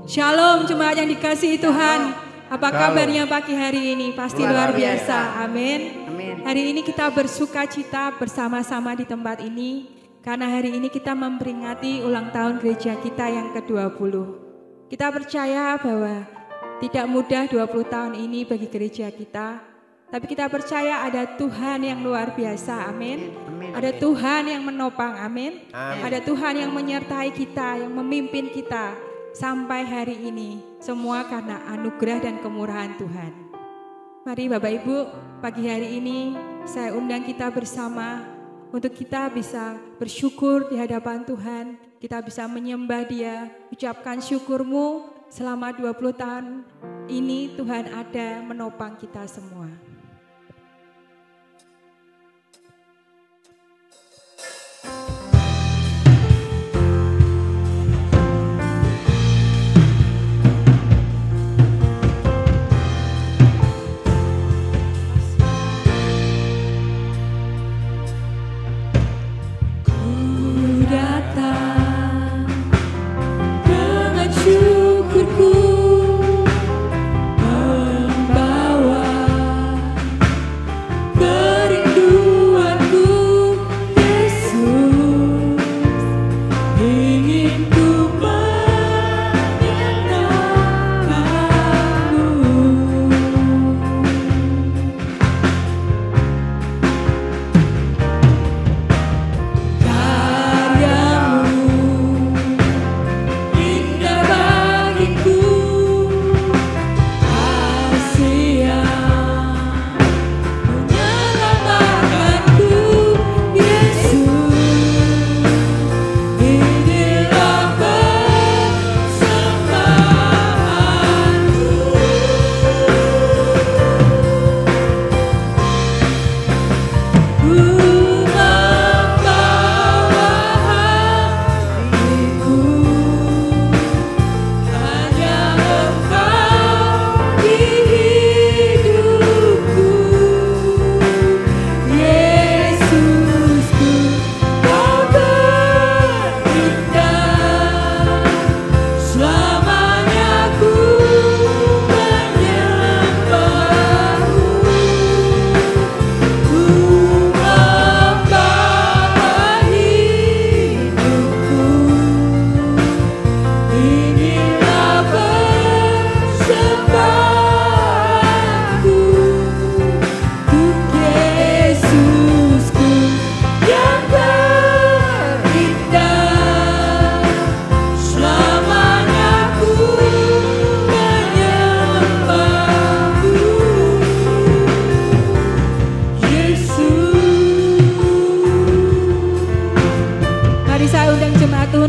Shalom jemaat yang dikasihi Tuhan. Apa kabarnya pagi hari ini? Pasti luar biasa. Amin. Hari ini kita bersuka cita bersama-sama di tempat ini. Karena hari ini kita memperingati ulang tahun gereja kita yang ke-20. Kita percaya bahwa tidak mudah 20 tahun ini bagi gereja kita. Tapi kita percaya ada Tuhan yang luar biasa. Amin. Ada Tuhan yang menopang. Amin. Ada Tuhan yang menyertai kita, yang memimpin kita. Sampai hari ini, semua karena anugerah dan kemurahan Tuhan. Mari Bapak Ibu, pagi hari ini saya undang kita bersama untuk kita bisa bersyukur di hadapan Tuhan. Kita bisa menyembah Dia, ucapkan syukurmu selama 20 tahun ini Tuhan ada menopang kita semua.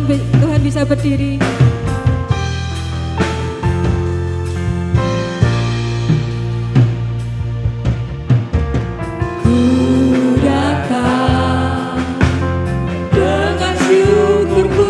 Tuhan bisa berdiri. Ku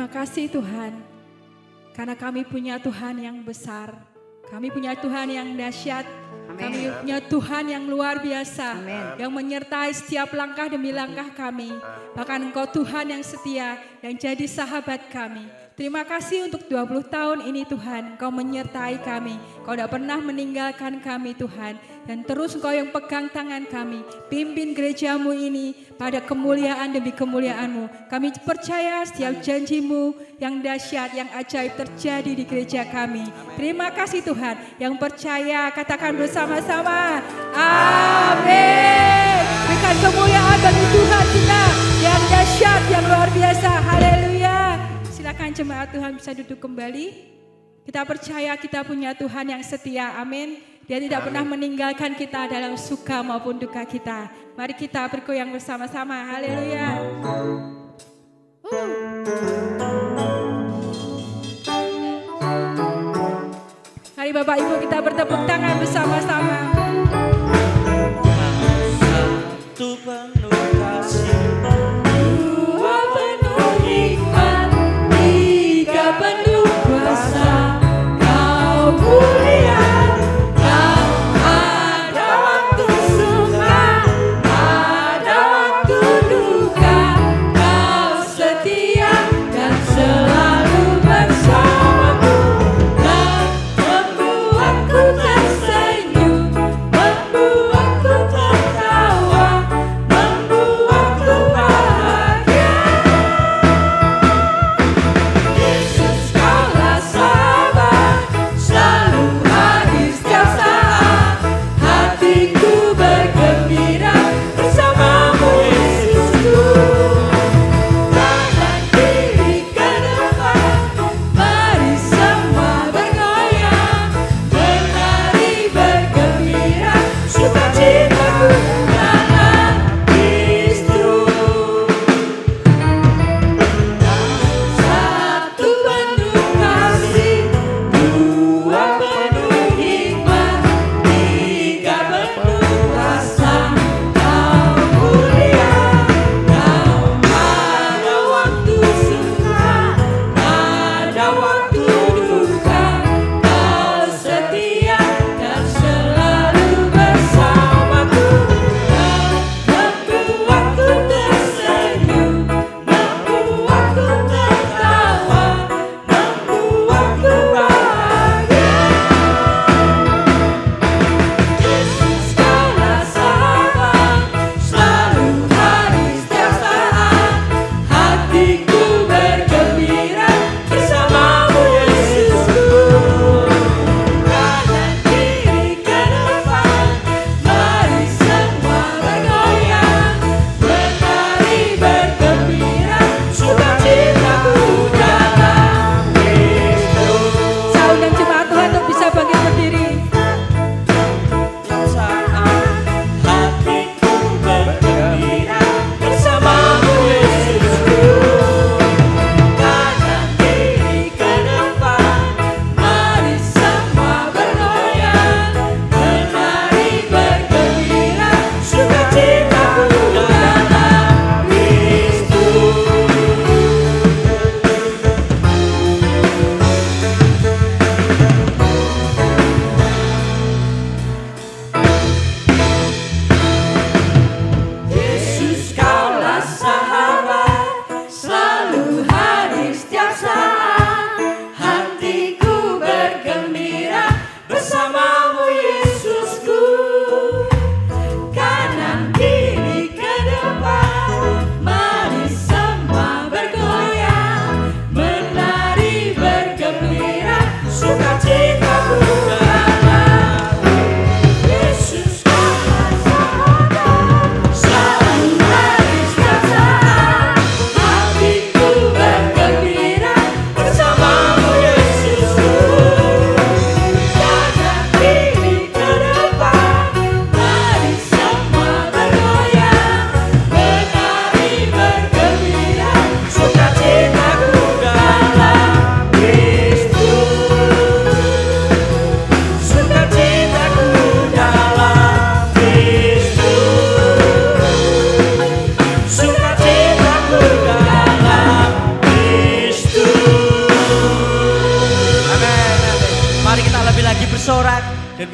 Terima kasih Tuhan, karena kami punya Tuhan yang besar. Kami punya Tuhan yang dahsyat. Kami punya Tuhan yang luar biasa. Yang menyertai setiap langkah demi langkah kami. Bahkan Engkau Tuhan yang setia, yang jadi sahabat kami. Terima kasih untuk 20 tahun ini Tuhan, Engkau menyertai kami. Engkau tidak pernah meninggalkan kami Tuhan. Dan terus Engkau yang pegang tangan kami. Pimpin gerejamu ini pada kemuliaan demi kemuliaan-Mu. Kami percaya setiap janji-Mu yang dahsyat, yang ajaib terjadi di gereja kami. Terima kasih Tuhan. Yang percaya katakan bersama-sama. Amin. Berikan kemuliaan bagi Tuhan kita yang dahsyat, yang luar biasa. Haleluya. Silakan jemaat Tuhan bisa duduk kembali. Kita percaya kita punya Tuhan yang setia. Amin. Dia tidak pernah meninggalkan kita dalam suka maupun duka kita. Mari kita bergoyang bersama-sama. Haleluya. Mari Bapak Ibu kita bertepuk tangan bersama-sama. Satu penuh kasih, dua penuh hikmat, tiga penuh kuasa, Kau mulia. Ada waktu suka, ada waktu duka, Kau setia dan selalu bersamaku. Kau membuatku tersenyum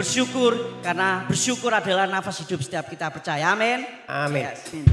bersyukur karena bersyukur adalah nafas hidup setiap kita percaya. Amin. Amin. Yes.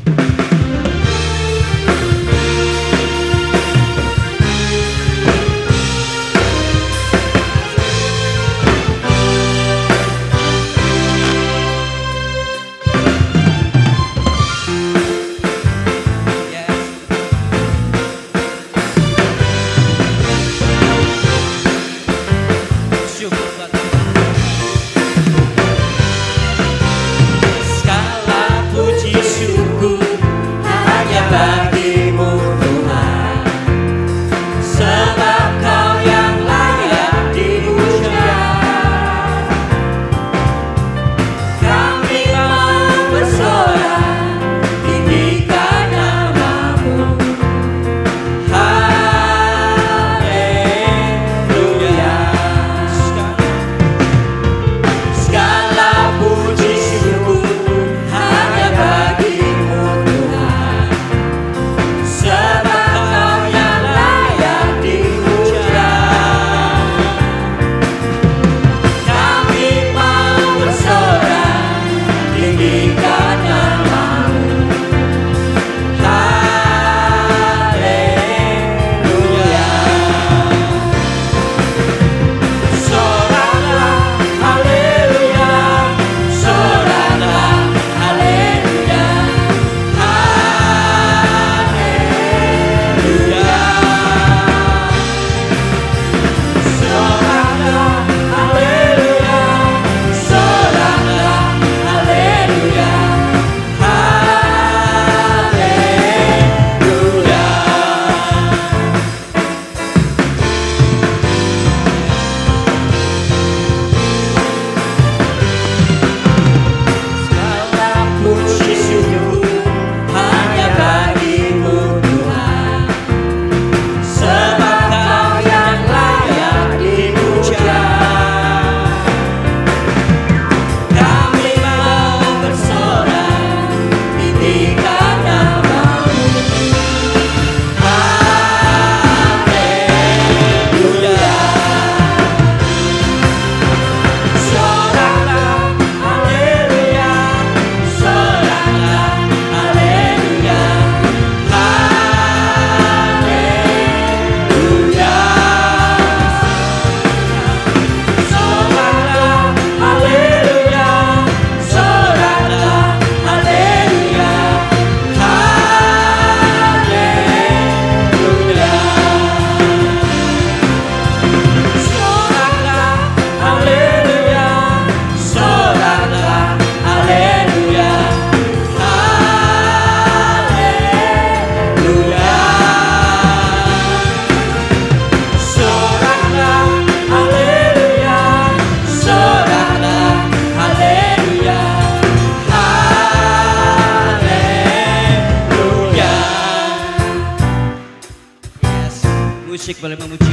Musik boleh memuji.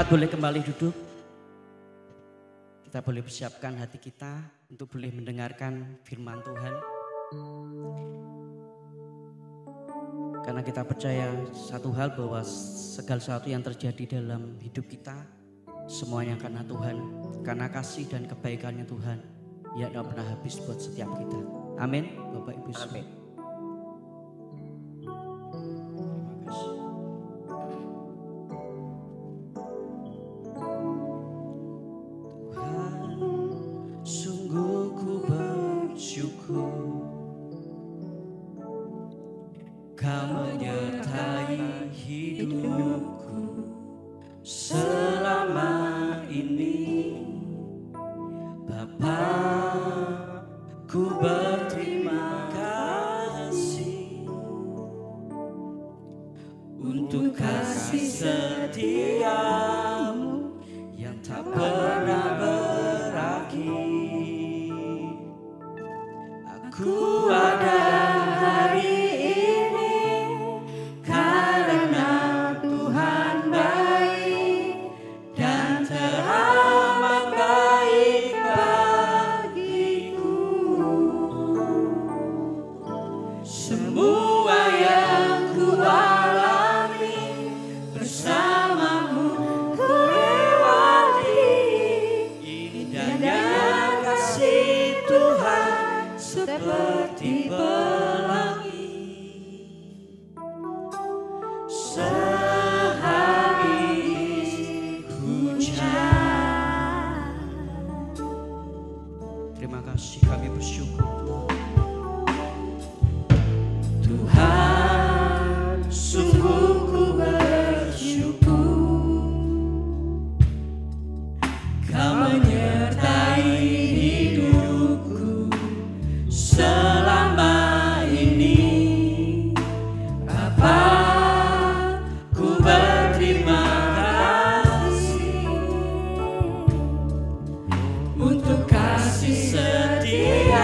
boleh kembali duduk. Kita boleh persiapkan hati kita untuk boleh mendengarkan firman Tuhan. Karena kita percaya satu hal bahwa segala sesuatu yang terjadi dalam hidup kita semuanya karena Tuhan, karena kasih dan kebaikannya Tuhan yang tidak pernah habis buat setiap kita. Amin. Bapak Ibu semua. Amin. Kau menyertai hidupku selama ini, Bapa, ku berterima kasih untuk kasih setiamu yang tak pernah berakhir. Aku ada hari seperti pelangi sehabis hujan. Terima kasih, kami bersyukur Tuhan, sungguh ku bersyukur Kau menyertai hidupku selama ini, Bapa, ku berterima kasih untuk kasih setiamu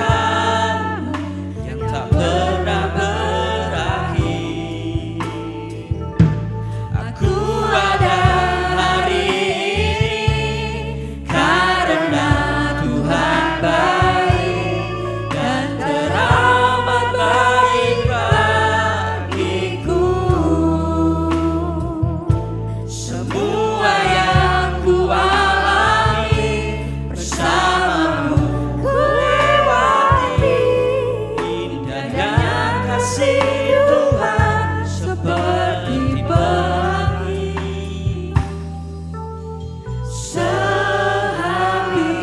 yang tak pernah berakhir. Aku ada hari ini karena Tuhan baik dan teramat baik bagiku. Semua yang ku alami bersamamu ku lewati, indahnya kasih Tuhan seperti pelangi sehabis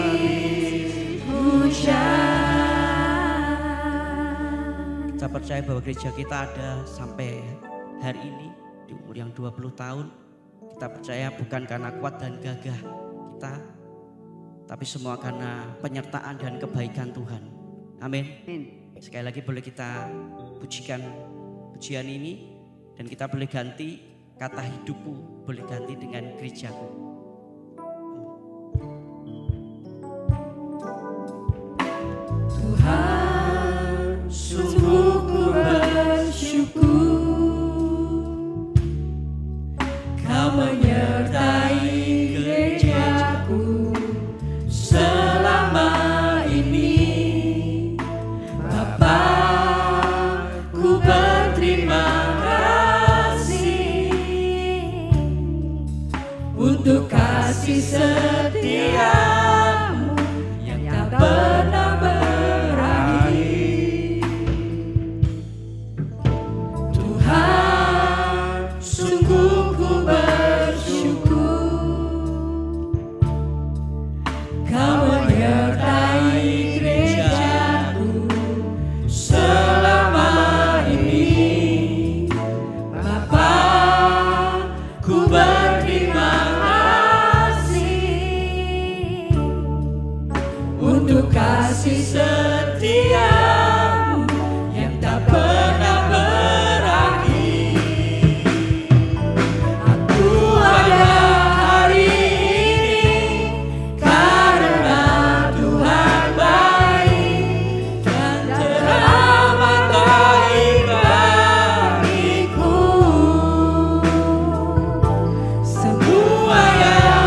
hujan. Kita percaya bahwa gereja kita ada sampai hari ini di umur yang 20 tahun. Kita percaya bukan karena kuat dan gagah kita, tapi semua karena penyertaan dan kebaikan Tuhan. Amin. Sekali lagi boleh kita pujikan pujian ini, dan kita boleh ganti kata hidupku, boleh ganti dengan gerejaku. Tuhan, sungguh ku bersyukur Kau menyertai gerejaku selama ini, Bapa, ku berterima kasih untuk kasih setiamu yang tak pernah berakhir. Tuhan, sungguh ku bersyukur Kau menyertai gerejaku selama ini, Bapa, ku berterima kasih untuk kasih setiamu yang tak pernah berakhir. Aku ada hari ini karena Tuhan baik dan teramat baik bagiku. Semua yang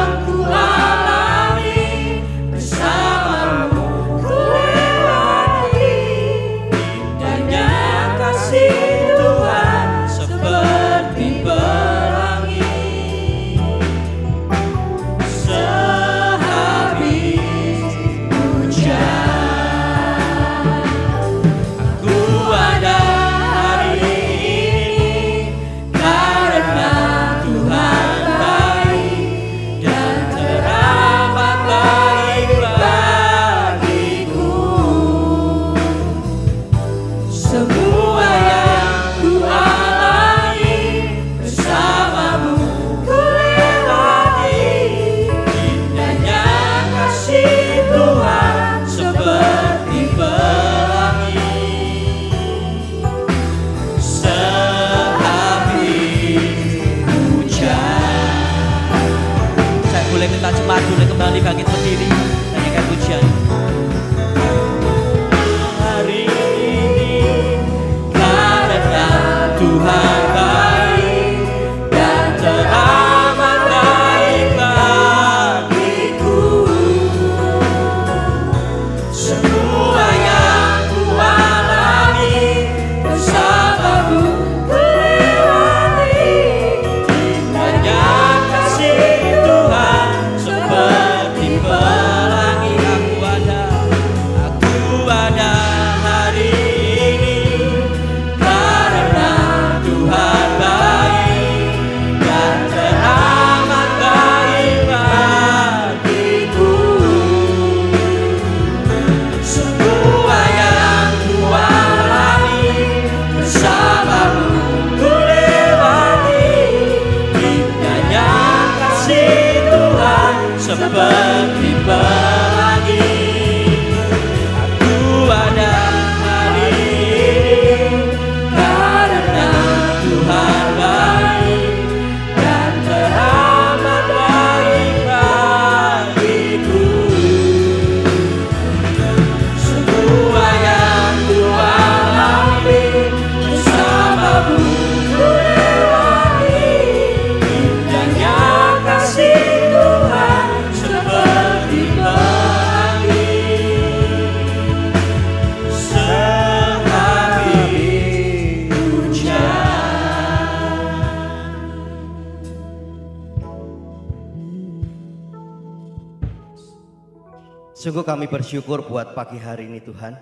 Sungguh kami bersyukur buat pagi hari ini Tuhan.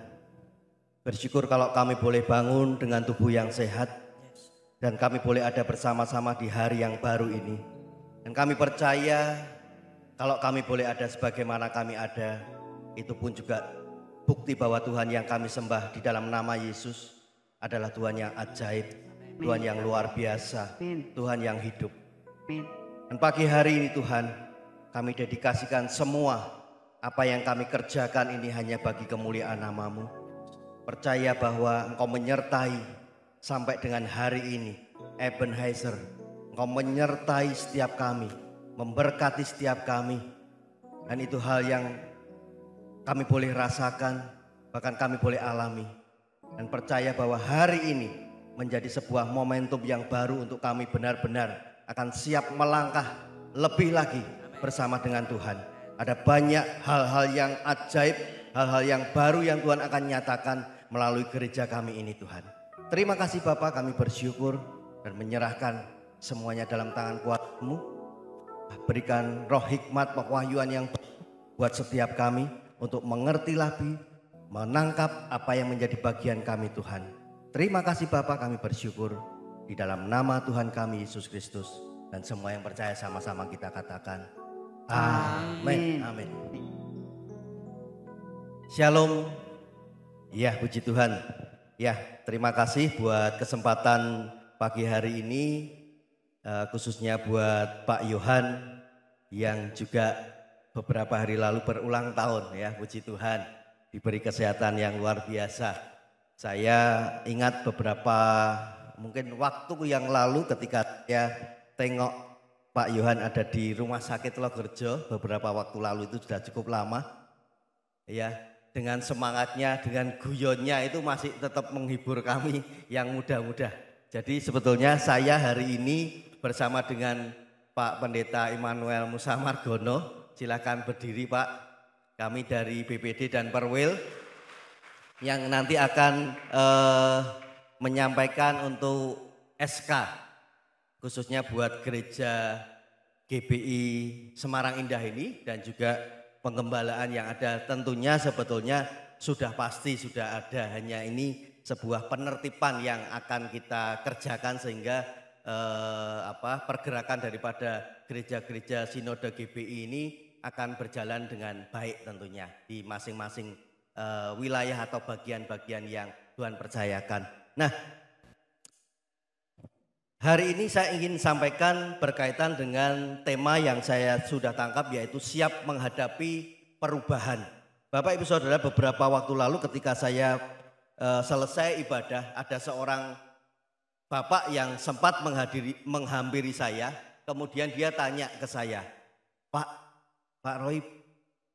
Bersyukur kalau kami boleh bangun dengan tubuh yang sehat. Dan kami boleh ada bersama-sama di hari yang baru ini. Dan kami percaya kalau kami boleh ada sebagaimana kami ada, itu pun juga bukti bahwa Tuhan yang kami sembah di dalam nama Yesus adalah Tuhan yang ajaib, Tuhan yang luar biasa, Tuhan yang hidup. Dan pagi hari ini Tuhan, kami dedikasikan semua apa yang kami kerjakan ini hanya bagi kemuliaan nama-Mu. Percaya bahwa Engkau menyertai sampai dengan hari ini. Ebenezer, Engkau menyertai setiap kami, memberkati setiap kami. Dan itu hal yang kami boleh rasakan, bahkan kami boleh alami. Dan percaya bahwa hari ini menjadi sebuah momentum yang baru untuk kami benar-benar akan siap melangkah lebih lagi bersama dengan Tuhan. Ada banyak hal-hal yang ajaib, hal-hal yang baru yang Tuhan akan nyatakan melalui gereja kami ini Tuhan. Terima kasih Bapak, kami bersyukur dan menyerahkan semuanya dalam tangan kuat-Mu. Berikan roh hikmat, pewahyuan yang buat setiap kami untuk mengerti lebih, menangkap apa yang menjadi bagian kami Tuhan. Terima kasih Bapak, kami bersyukur di dalam nama Tuhan kami Yesus Kristus. Dan semua yang percaya sama-sama kita katakan amin. Amin. Shalom. Ya, puji Tuhan. Ya, terima kasih buat kesempatan pagi hari ini, khususnya buat Pak Yohan yang juga beberapa hari lalu berulang tahun ya, puji Tuhan. Diberi kesehatan yang luar biasa. Saya ingat beberapa mungkin waktu yang lalu ketika saya tengok Pak Yohan ada di rumah sakit Logerjo beberapa waktu lalu, itu sudah cukup lama. Ya, dengan semangatnya, dengan guyonnya itu masih tetap menghibur kami yang muda-muda. Jadi sebetulnya saya hari ini bersama dengan Pak Pendeta Immanuel Musa Margono, silakan berdiri Pak. Kami dari BPD dan Perwil yang nanti akan menyampaikan untuk SK khususnya buat gereja GBI Semarang Indah ini dan juga penggembalaan yang ada. Tentunya sebetulnya sudah pasti sudah ada, hanya ini sebuah penertiban yang akan kita kerjakan sehingga pergerakan daripada gereja-gereja sinode GBI ini akan berjalan dengan baik tentunya di masing-masing wilayah atau bagian-bagian yang Tuhan percayakan. Nah, hari ini saya ingin sampaikan berkaitan dengan tema yang saya sudah tangkap, yaitu siap menghadapi perubahan. Bapak Ibu Saudara, beberapa waktu lalu ketika saya selesai ibadah, ada seorang bapak yang sempat menghampiri saya, kemudian dia tanya ke saya, Pak Roy,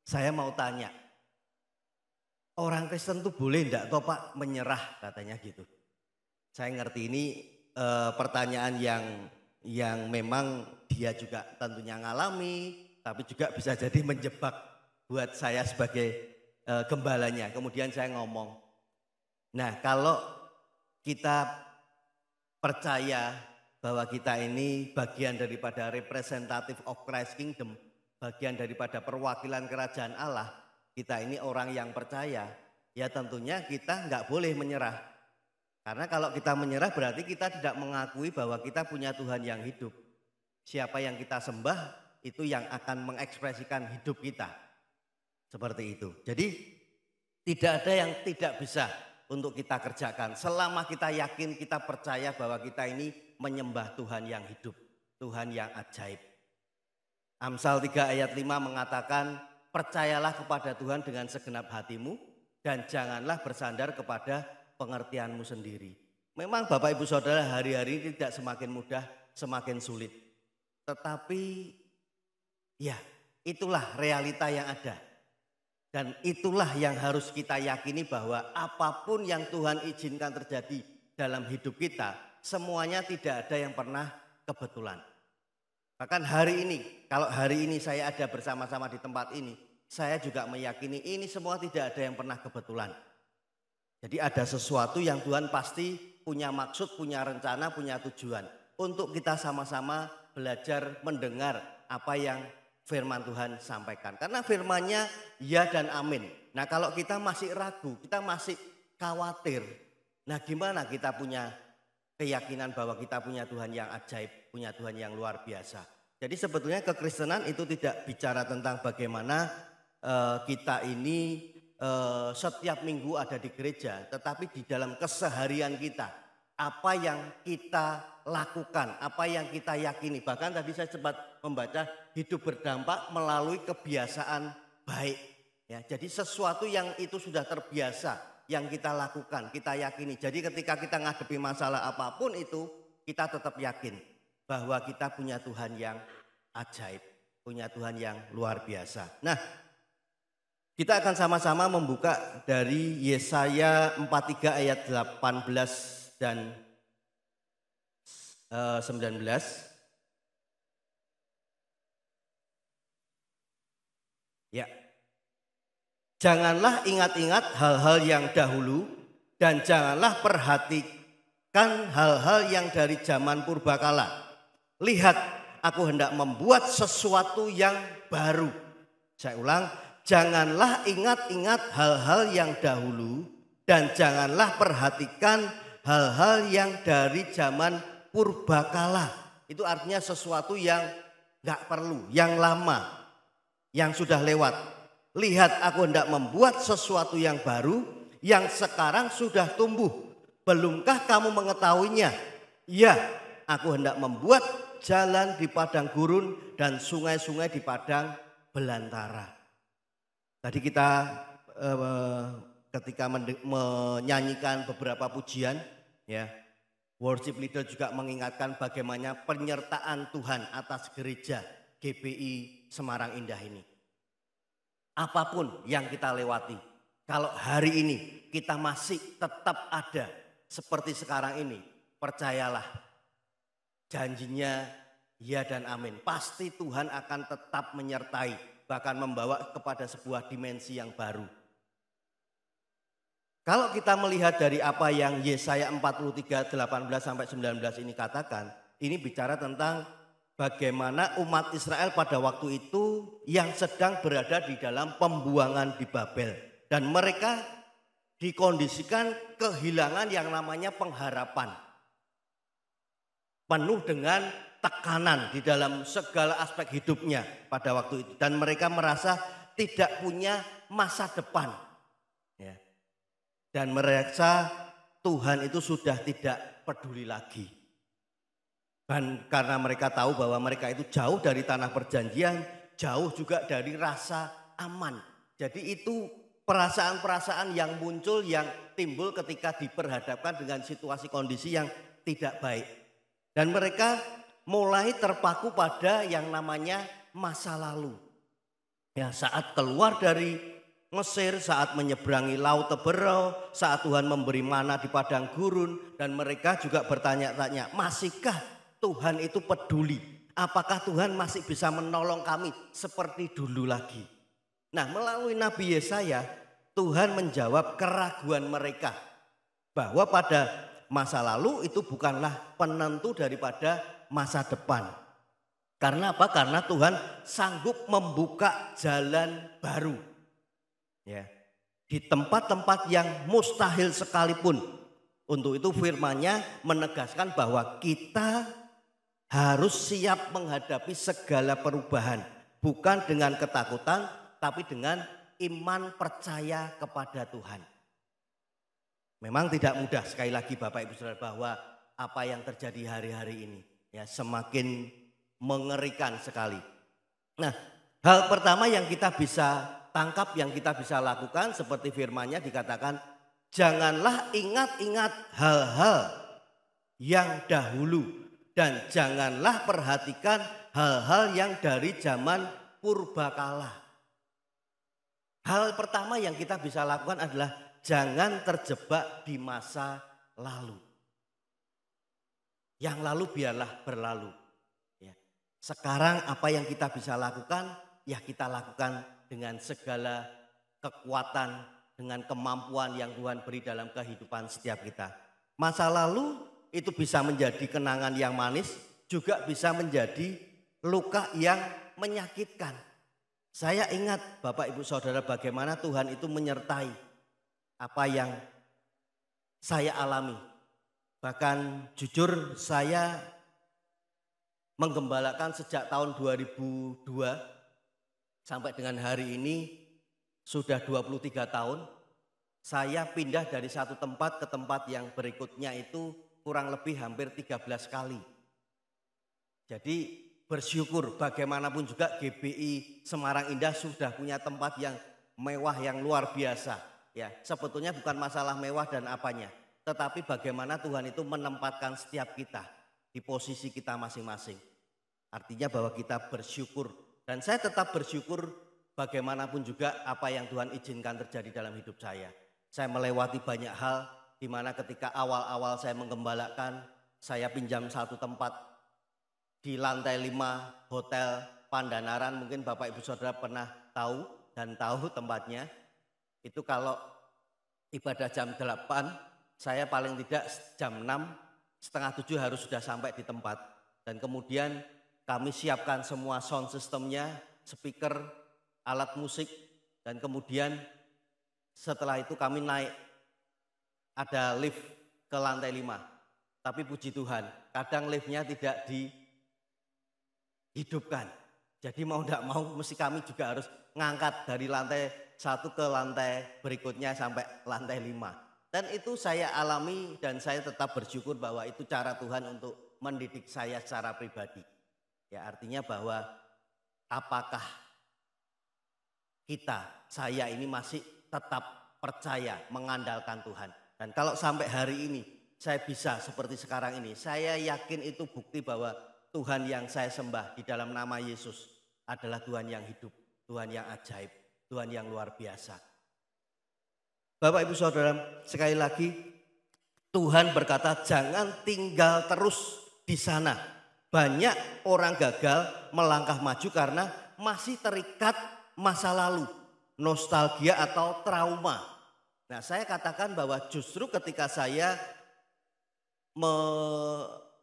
saya mau tanya, orang Kristen itu boleh enggak toh Pak menyerah, katanya gitu. Saya ngerti ini pertanyaan yang memang dia juga tentunya ngalami, tapi juga bisa jadi menjebak buat saya sebagai gembalanya. Kemudian saya ngomong, nah kalau kita percaya bahwa kita ini bagian daripada representative of Christ Kingdom, bagian daripada perwakilan kerajaan Allah, kita ini orang yang percaya, ya tentunya kita nggak boleh menyerah. Karena kalau kita menyerah berarti kita tidak mengakui bahwa kita punya Tuhan yang hidup. Siapa yang kita sembah itu yang akan mengekspresikan hidup kita. Seperti itu. Jadi tidak ada yang tidak bisa untuk kita kerjakan. Selama kita yakin, kita percaya bahwa kita ini menyembah Tuhan yang hidup. Tuhan yang ajaib. Amsal 3 ayat 5 mengatakan, percayalah kepada Tuhan dengan segenap hatimu dan janganlah bersandar kepada pengertianmu sendiri. Memang Bapak Ibu Saudara, hari-hari ini tidak semakin mudah, semakin sulit. Tetapi ya itulah realita yang ada. Dan itulah yang harus kita yakini bahwa apapun yang Tuhan izinkan terjadi dalam hidup kita, semuanya tidak ada yang pernah kebetulan. Bahkan hari ini, kalau hari ini saya ada bersama-sama di tempat ini, saya juga meyakini ini semua tidak ada yang pernah kebetulan. Jadi ada sesuatu yang Tuhan pasti punya maksud, punya rencana, punya tujuan. Untuk kita sama-sama belajar mendengar apa yang firman Tuhan sampaikan. Karena firmannya ya dan amin. Nah kalau kita masih ragu, kita masih khawatir. Nah gimana kita punya keyakinan bahwa kita punya Tuhan yang ajaib, punya Tuhan yang luar biasa. Jadi sebetulnya kekristenan itu tidak bicara tentang bagaimana kita ini setiap minggu ada di gereja. Tetapi di dalam keseharian kita, apa yang kita lakukan, apa yang kita yakini. Bahkan tadi saya sempat membaca hidup berdampak melalui kebiasaan baik. Ya, jadi sesuatu yang itu sudah terbiasa, yang kita lakukan, kita yakini. Jadi ketika kita ngadepi masalah apapun itu, kita tetap yakin bahwa kita punya Tuhan yang ajaib, punya Tuhan yang luar biasa. Nah, kita akan sama-sama membuka dari Yesaya 43 ayat 18 dan 19. Ya. Janganlah ingat-ingat hal-hal yang dahulu dan janganlah perhatikan hal-hal yang dari zaman purbakala. Lihat, aku hendak membuat sesuatu yang baru. Saya ulang, janganlah ingat-ingat hal-hal yang dahulu dan janganlah perhatikan hal-hal yang dari zaman purbakala. Itu artinya sesuatu yang gak perlu, yang lama, yang sudah lewat. Lihat, aku hendak membuat sesuatu yang baru, yang sekarang sudah tumbuh. Belumkah kamu mengetahuinya? Ya, aku hendak membuat jalan di padang gurun dan sungai-sungai di padang belantara. Tadi kita ketika menyanyikan beberapa pujian, ya, worship leader juga mengingatkan bagaimana penyertaan Tuhan atas gereja GBI Semarang Indah ini. Apapun yang kita lewati, kalau hari ini kita masih tetap ada seperti sekarang ini, percayalah, janjinya ya dan amin. Pasti Tuhan akan tetap menyertai, bahkan membawa kepada sebuah dimensi yang baru. Kalau kita melihat dari apa yang Yesaya 43, 18-19 ini katakan, ini bicara tentang bagaimana umat Israel pada waktu itu yang sedang berada di dalam pembuangan di Babel. Dan mereka dikondisikan kehilangan yang namanya pengharapan. Penuh dengan tekanan di dalam segala aspek hidupnya pada waktu itu. Dan mereka merasa tidak punya masa depan. Ya. Dan merasa Tuhan itu sudah tidak peduli lagi. Dan karena mereka tahu bahwa mereka itu jauh dari tanah perjanjian, jauh juga dari rasa aman. Jadi itu perasaan-perasaan yang muncul, yang timbul ketika diperhadapkan dengan situasi kondisi yang tidak baik. Dan mereka mulai terpaku pada yang namanya masa lalu. Ya, saat keluar dari Mesir, saat menyeberangi Laut Teberau, saat Tuhan memberi mana di padang gurun, dan mereka juga bertanya-tanya, masihkah Tuhan itu peduli? Apakah Tuhan masih bisa menolong kami seperti dulu lagi? Nah, melalui Nabi Yesaya, Tuhan menjawab keraguan mereka bahwa pada masa lalu itu bukanlah penentu daripada masa depan. Karena apa? Karena Tuhan sanggup membuka jalan baru. Ya, di tempat-tempat yang mustahil sekalipun. Untuk itu firman-Nya menegaskan bahwa kita harus siap menghadapi segala perubahan. Bukan dengan ketakutan, tapi dengan iman percaya kepada Tuhan. Memang tidak mudah, sekali lagi Bapak Ibu Saudara, bahwa apa yang terjadi hari-hari ini ya semakin mengerikan sekali. Nah, hal pertama yang kita bisa tangkap, yang kita bisa lakukan seperti firman-Nya dikatakan, janganlah ingat-ingat hal-hal yang dahulu dan janganlah perhatikan hal-hal yang dari zaman purbakala. Hal pertama yang kita bisa lakukan adalah jangan terjebak di masa lalu. Yang lalu biarlah berlalu. Ya. Sekarang apa yang kita bisa lakukan, ya kita lakukan dengan segala kekuatan, dengan kemampuan yang Tuhan beri dalam kehidupan setiap kita. Masa lalu itu bisa menjadi kenangan yang manis, juga bisa menjadi luka yang menyakitkan. Saya ingat Bapak Ibu Saudara bagaimana Tuhan itu menyertai apa yang saya alami. Bahkan jujur saya menggembalakan sejak tahun 2002 sampai dengan hari ini sudah 23 tahun. Saya pindah dari satu tempat ke tempat yang berikutnya itu kurang lebih hampir 13 kali. Jadi bersyukur bagaimanapun juga GBI Semarang Indah sudah punya tempat yang mewah yang luar biasa. Ya, sebetulnya bukan masalah mewah dan apanya, tetapi bagaimana Tuhan itu menempatkan setiap kita di posisi kita masing-masing. Artinya bahwa kita bersyukur, dan saya tetap bersyukur bagaimanapun juga apa yang Tuhan izinkan terjadi dalam hidup saya. Saya melewati banyak hal di mana ketika awal-awal saya menggembalakan, saya pinjam satu tempat di lantai 5 Hotel Pandanaran, mungkin Bapak Ibu Saudara pernah tahu dan tahu tempatnya. Itu kalau ibadah jam 8, saya paling tidak jam 6, setengah 7 harus sudah sampai di tempat. Dan kemudian kami siapkan semua sound systemnya, speaker, alat musik, dan kemudian setelah itu kami naik, ada lift ke lantai 5. Tapi puji Tuhan, kadang liftnya tidak dihidupkan. Jadi mau tidak mau mesti kami juga harus ngangkat dari lantai 1 ke lantai berikutnya sampai lantai 5. Dan itu saya alami dan saya tetap bersyukur bahwa itu cara Tuhan untuk mendidik saya secara pribadi. Ya, artinya bahwa apakah saya ini masih tetap percaya mengandalkan Tuhan. Dan kalau sampai hari ini saya bisa seperti sekarang ini, saya yakin itu bukti bahwa Tuhan yang saya sembah di dalam nama Yesus adalah Tuhan yang hidup, Tuhan yang ajaib, Tuhan yang luar biasa. Bapak Ibu Saudara, sekali lagi Tuhan berkata jangan tinggal terus di sana. Banyak orang gagal melangkah maju karena masih terikat masa lalu, nostalgia atau trauma. Nah, saya katakan bahwa justru ketika saya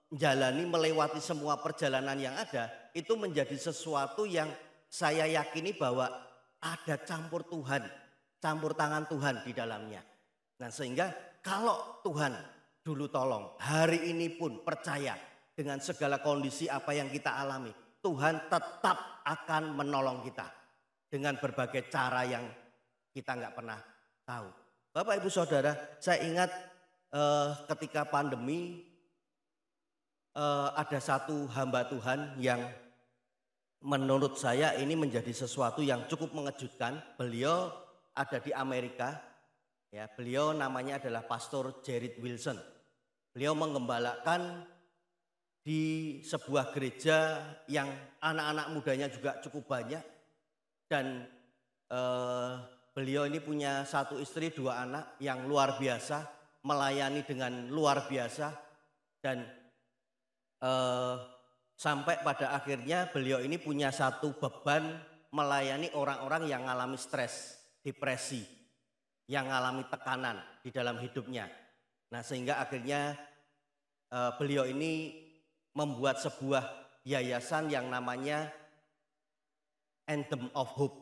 melewati semua perjalanan yang ada, itu menjadi sesuatu yang saya yakini bahwa ada campur tangan Tuhan di dalamnya. Nah, sehingga kalau Tuhan dulu tolong, hari ini pun percaya dengan segala kondisi apa yang kita alami, Tuhan tetap akan menolong kita dengan berbagai cara yang kita nggak pernah tahu. Bapak Ibu Saudara, saya ingat ketika pandemi ada satu hamba Tuhan yang menurut saya ini menjadi sesuatu yang cukup mengejutkan. Beliau ada di Amerika, ya, beliau namanya adalah Pastor Jared Wilson. Beliau menggembalakan di sebuah gereja yang anak-anak mudanya juga cukup banyak. Dan beliau ini punya satu istri, 2 anak yang luar biasa, melayani dengan luar biasa. Dan sampai pada akhirnya beliau ini punya satu beban melayani orang-orang yang mengalami stres, depresi, yang mengalami tekanan di dalam hidupnya. Nah, sehingga akhirnya beliau ini membuat sebuah yayasan yang namanya Anthem of Hope.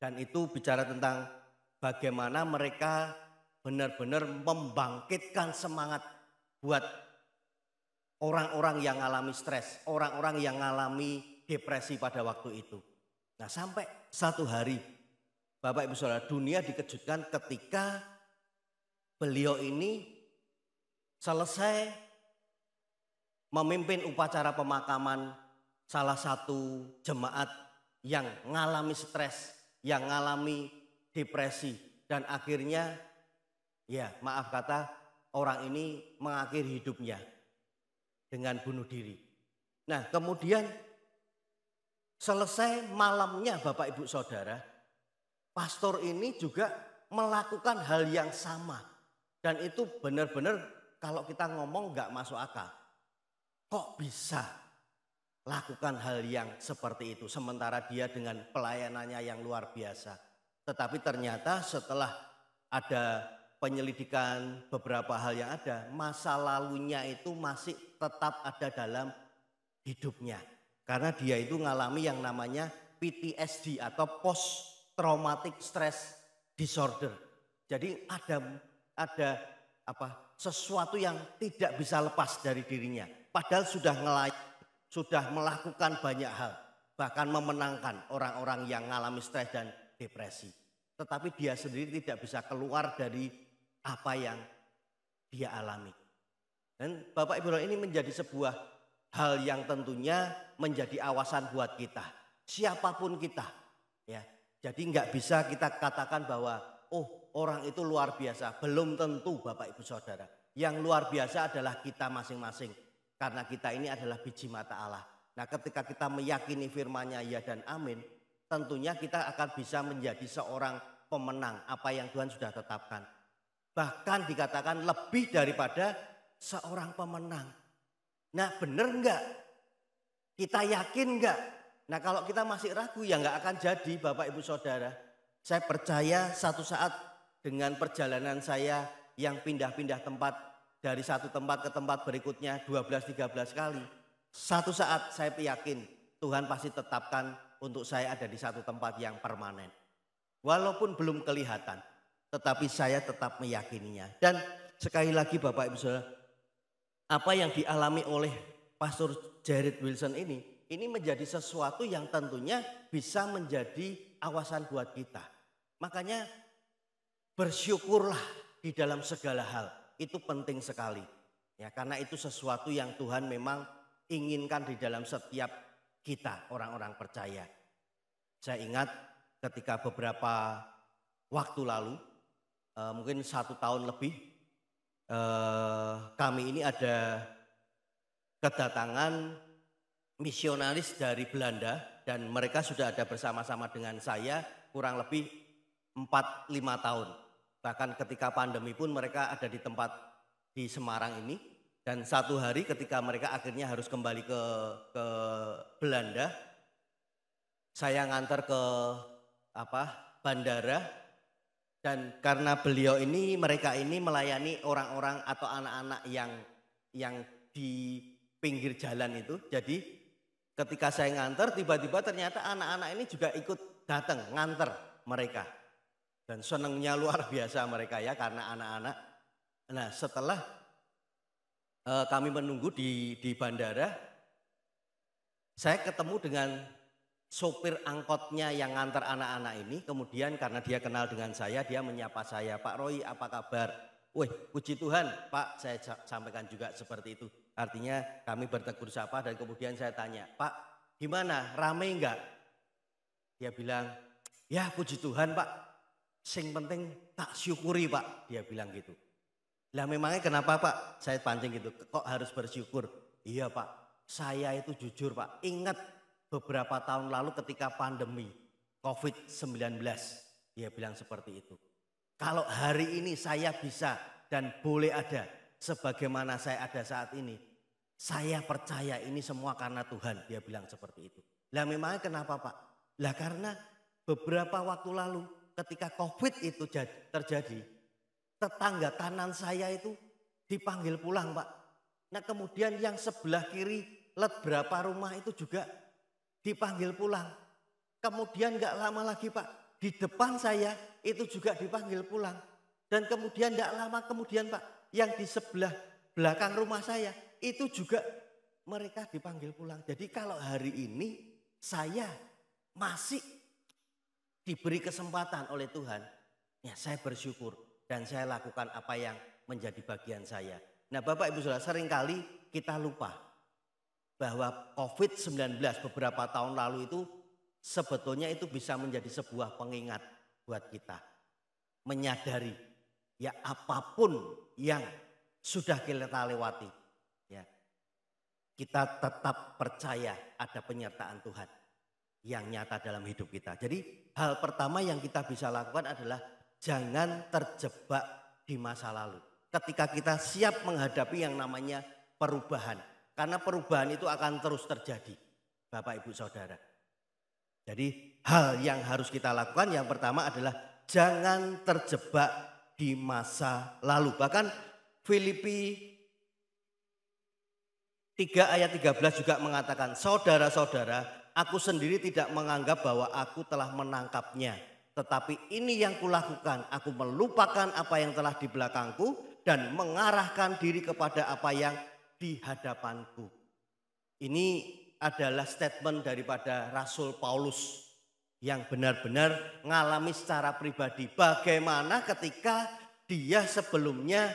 Dan itu bicara tentang bagaimana mereka benar-benar membangkitkan semangat buat orang-orang yang mengalami stres, orang-orang yang mengalami depresi pada waktu itu. Nah, sampai satu hari, Bapak Ibu Saudara, dunia dikejutkan ketika beliau ini selesai memimpin upacara pemakaman salah satu jemaat yang mengalami stres, yang mengalami depresi. Dan akhirnya, ya maaf kata, orang ini mengakhiri hidupnya dengan bunuh diri. Nah, kemudian selesai malamnya Bapak Ibu Saudara, pastor ini juga melakukan hal yang sama. Dan itu benar-benar kalau kita ngomong nggak masuk akal. Kok bisa lakukan hal yang seperti itu sementara dia dengan pelayanannya yang luar biasa. Tetapi ternyata setelah ada penyelidikan beberapa hal yang ada, masa lalunya itu masih tetap ada dalam hidupnya. Karena dia itu ngalami yang namanya PTSD atau Post Traumatic Stress Disorder. Jadi ada sesuatu yang tidak bisa lepas dari dirinya. Padahal sudah melakukan banyak hal, bahkan memenangkan orang-orang yang mengalami stres dan depresi. Tetapi dia sendiri tidak bisa keluar dari apa yang dia alami. Dan Bapak Ibu ini menjadi sebuah hal yang tentunya menjadi awasan buat kita. Siapapun kita, ya. Jadi nggak bisa kita katakan bahwa orang itu luar biasa. Belum tentu Bapak Ibu Saudara. Yang luar biasa adalah kita masing-masing. Karena kita ini adalah biji mata Allah. Nah, ketika kita meyakini firman-Nya ya dan amin, tentunya kita akan bisa menjadi seorang pemenang apa yang Tuhan sudah tetapkan. Bahkan dikatakan lebih daripada seorang pemenang. Nah, benar enggak? Kita yakin enggak? Nah, kalau kita masih ragu ya enggak akan jadi Bapak Ibu Saudara. Saya percaya satu saat dengan perjalanan saya yang pindah-pindah tempat dari satu tempat ke tempat berikutnya 12-13 kali. Satu saat saya yakin Tuhan pasti tetapkan untuk saya ada di satu tempat yang permanen. Walaupun belum kelihatan, tetapi saya tetap meyakininya. Dan sekali lagi Bapak Ibu Saudara, apa yang dialami oleh Pastor Jared Wilson ini menjadi sesuatu yang tentunya bisa menjadi awasan buat kita. Makanya bersyukurlah di dalam segala hal. Itu penting sekali. Ya, karena itu sesuatu yang Tuhan memang inginkan di dalam setiap kita orang-orang percaya. Saya ingat ketika beberapa waktu lalu, mungkin 1 tahun lebih, kami ini ada kedatangan misionaris dari Belanda dan mereka sudah ada bersama-sama dengan saya kurang lebih 4-5 tahun. Bahkan ketika pandemi pun mereka ada di tempat di Semarang ini. Dan satu hari ketika mereka akhirnya harus kembali ke Belanda, saya ngantar ke bandara. Dan karena beliau ini, mereka ini melayani orang-orang atau anak-anak yang di pinggir jalan itu. Jadi ketika saya ngantar, tiba-tiba ternyata anak-anak ini juga ikut datang ngantar mereka. Dan senangnya luar biasa mereka ya karena anak-anak. Nah, setelah kami menunggu di bandara, saya ketemu dengan sopir angkotnya yang ngantar anak-anak ini. Kemudian karena dia kenal dengan saya, dia menyapa saya, "Pak Roy, apa kabar?" "Wih, puji Tuhan Pak," saya sampaikan juga seperti itu. Artinya kami bertegur sapa dan kemudian saya tanya, "Pak, gimana? Rame enggak?" Dia bilang, "Ya puji Tuhan Pak, sing penting tak syukuri Pak," dia bilang gitu. Lah memangnya kenapa Pak? Saya pancing gitu, kok harus bersyukur? "Iya Pak, saya itu jujur Pak, ingat beberapa tahun lalu ketika pandemi COVID-19, dia bilang seperti itu. Kalau hari ini saya bisa dan boleh ada sebagaimana saya ada saat ini, saya percaya ini semua karena Tuhan," dia bilang seperti itu. Lah memangnya kenapa Pak? Lah karena beberapa waktu lalu ketika COVID itu terjadi, tetangga kanan saya itu dipanggil pulang Pak. Nah kemudian yang sebelah kiri berapa rumah itu juga dipanggil pulang. Kemudian gak lama lagi Pak, di depan saya itu juga dipanggil pulang. Dan kemudian gak lama kemudian Pak, yang di sebelah belakang rumah saya itu juga mereka dipanggil pulang. Jadi kalau hari ini saya masih diberi kesempatan oleh Tuhan, ya saya bersyukur dan saya lakukan apa yang menjadi bagian saya. Nah Bapak Ibu Saudara, seringkali kita lupa bahwa COVID-19 beberapa tahun lalu itu sebetulnya itu bisa menjadi sebuah pengingat buat kita. Menyadari ya apapun yang sudah kita lewati, ya kita tetap percaya ada penyertaan Tuhan yang nyata dalam hidup kita. Jadi hal pertama yang kita bisa lakukan adalah jangan terjebak di masa lalu. Ketika kita siap menghadapi yang namanya perubahan. Karena perubahan itu akan terus terjadi, Bapak Ibu Saudara. Jadi hal yang harus kita lakukan yang pertama adalah jangan terjebak di masa lalu. Bahkan Filipi 3 ayat 13 juga mengatakan, saudara-saudara, aku sendiri tidak menganggap bahwa aku telah menangkapnya. Tetapi ini yang kulakukan, aku melupakan apa yang telah di belakangku dan mengarahkan diri kepada apa yang di hadapanku. Ini adalah statement daripada Rasul Paulus yang benar-benar mengalami secara pribadi bagaimana ketika dia sebelumnya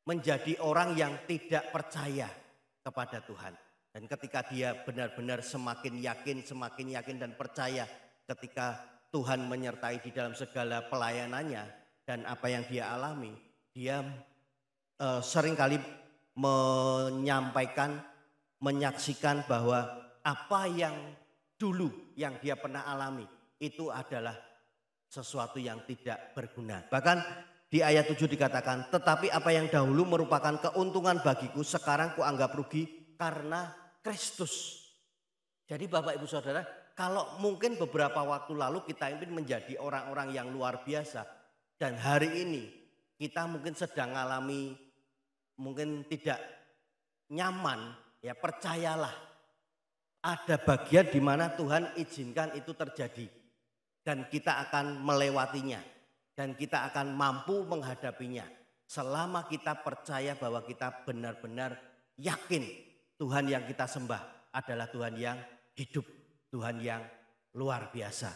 menjadi orang yang tidak percaya kepada Tuhan. Dan ketika dia benar-benar semakin yakin dan percaya ketika Tuhan menyertai di dalam segala pelayanannya dan apa yang dia alami, dia seringkali menyaksikan bahwa apa yang dulu yang dia pernah alami itu adalah sesuatu yang tidak berguna. Bahkan di ayat 7 dikatakan, tetapi apa yang dahulu merupakan keuntungan bagiku sekarang kuanggap rugi karena Kristus. Jadi Bapak Ibu Saudara, kalau mungkin beberapa waktu lalu kita ingin menjadi orang-orang yang luar biasa dan hari ini kita mungkin sedang mengalami mungkin tidak nyaman, ya percayalah ada bagian di mana Tuhan izinkan itu terjadi dan kita akan melewatinya dan kita akan mampu menghadapinya selama kita percaya bahwa kita benar-benar yakin Tuhan yang kita sembah adalah Tuhan yang hidup, Tuhan yang luar biasa.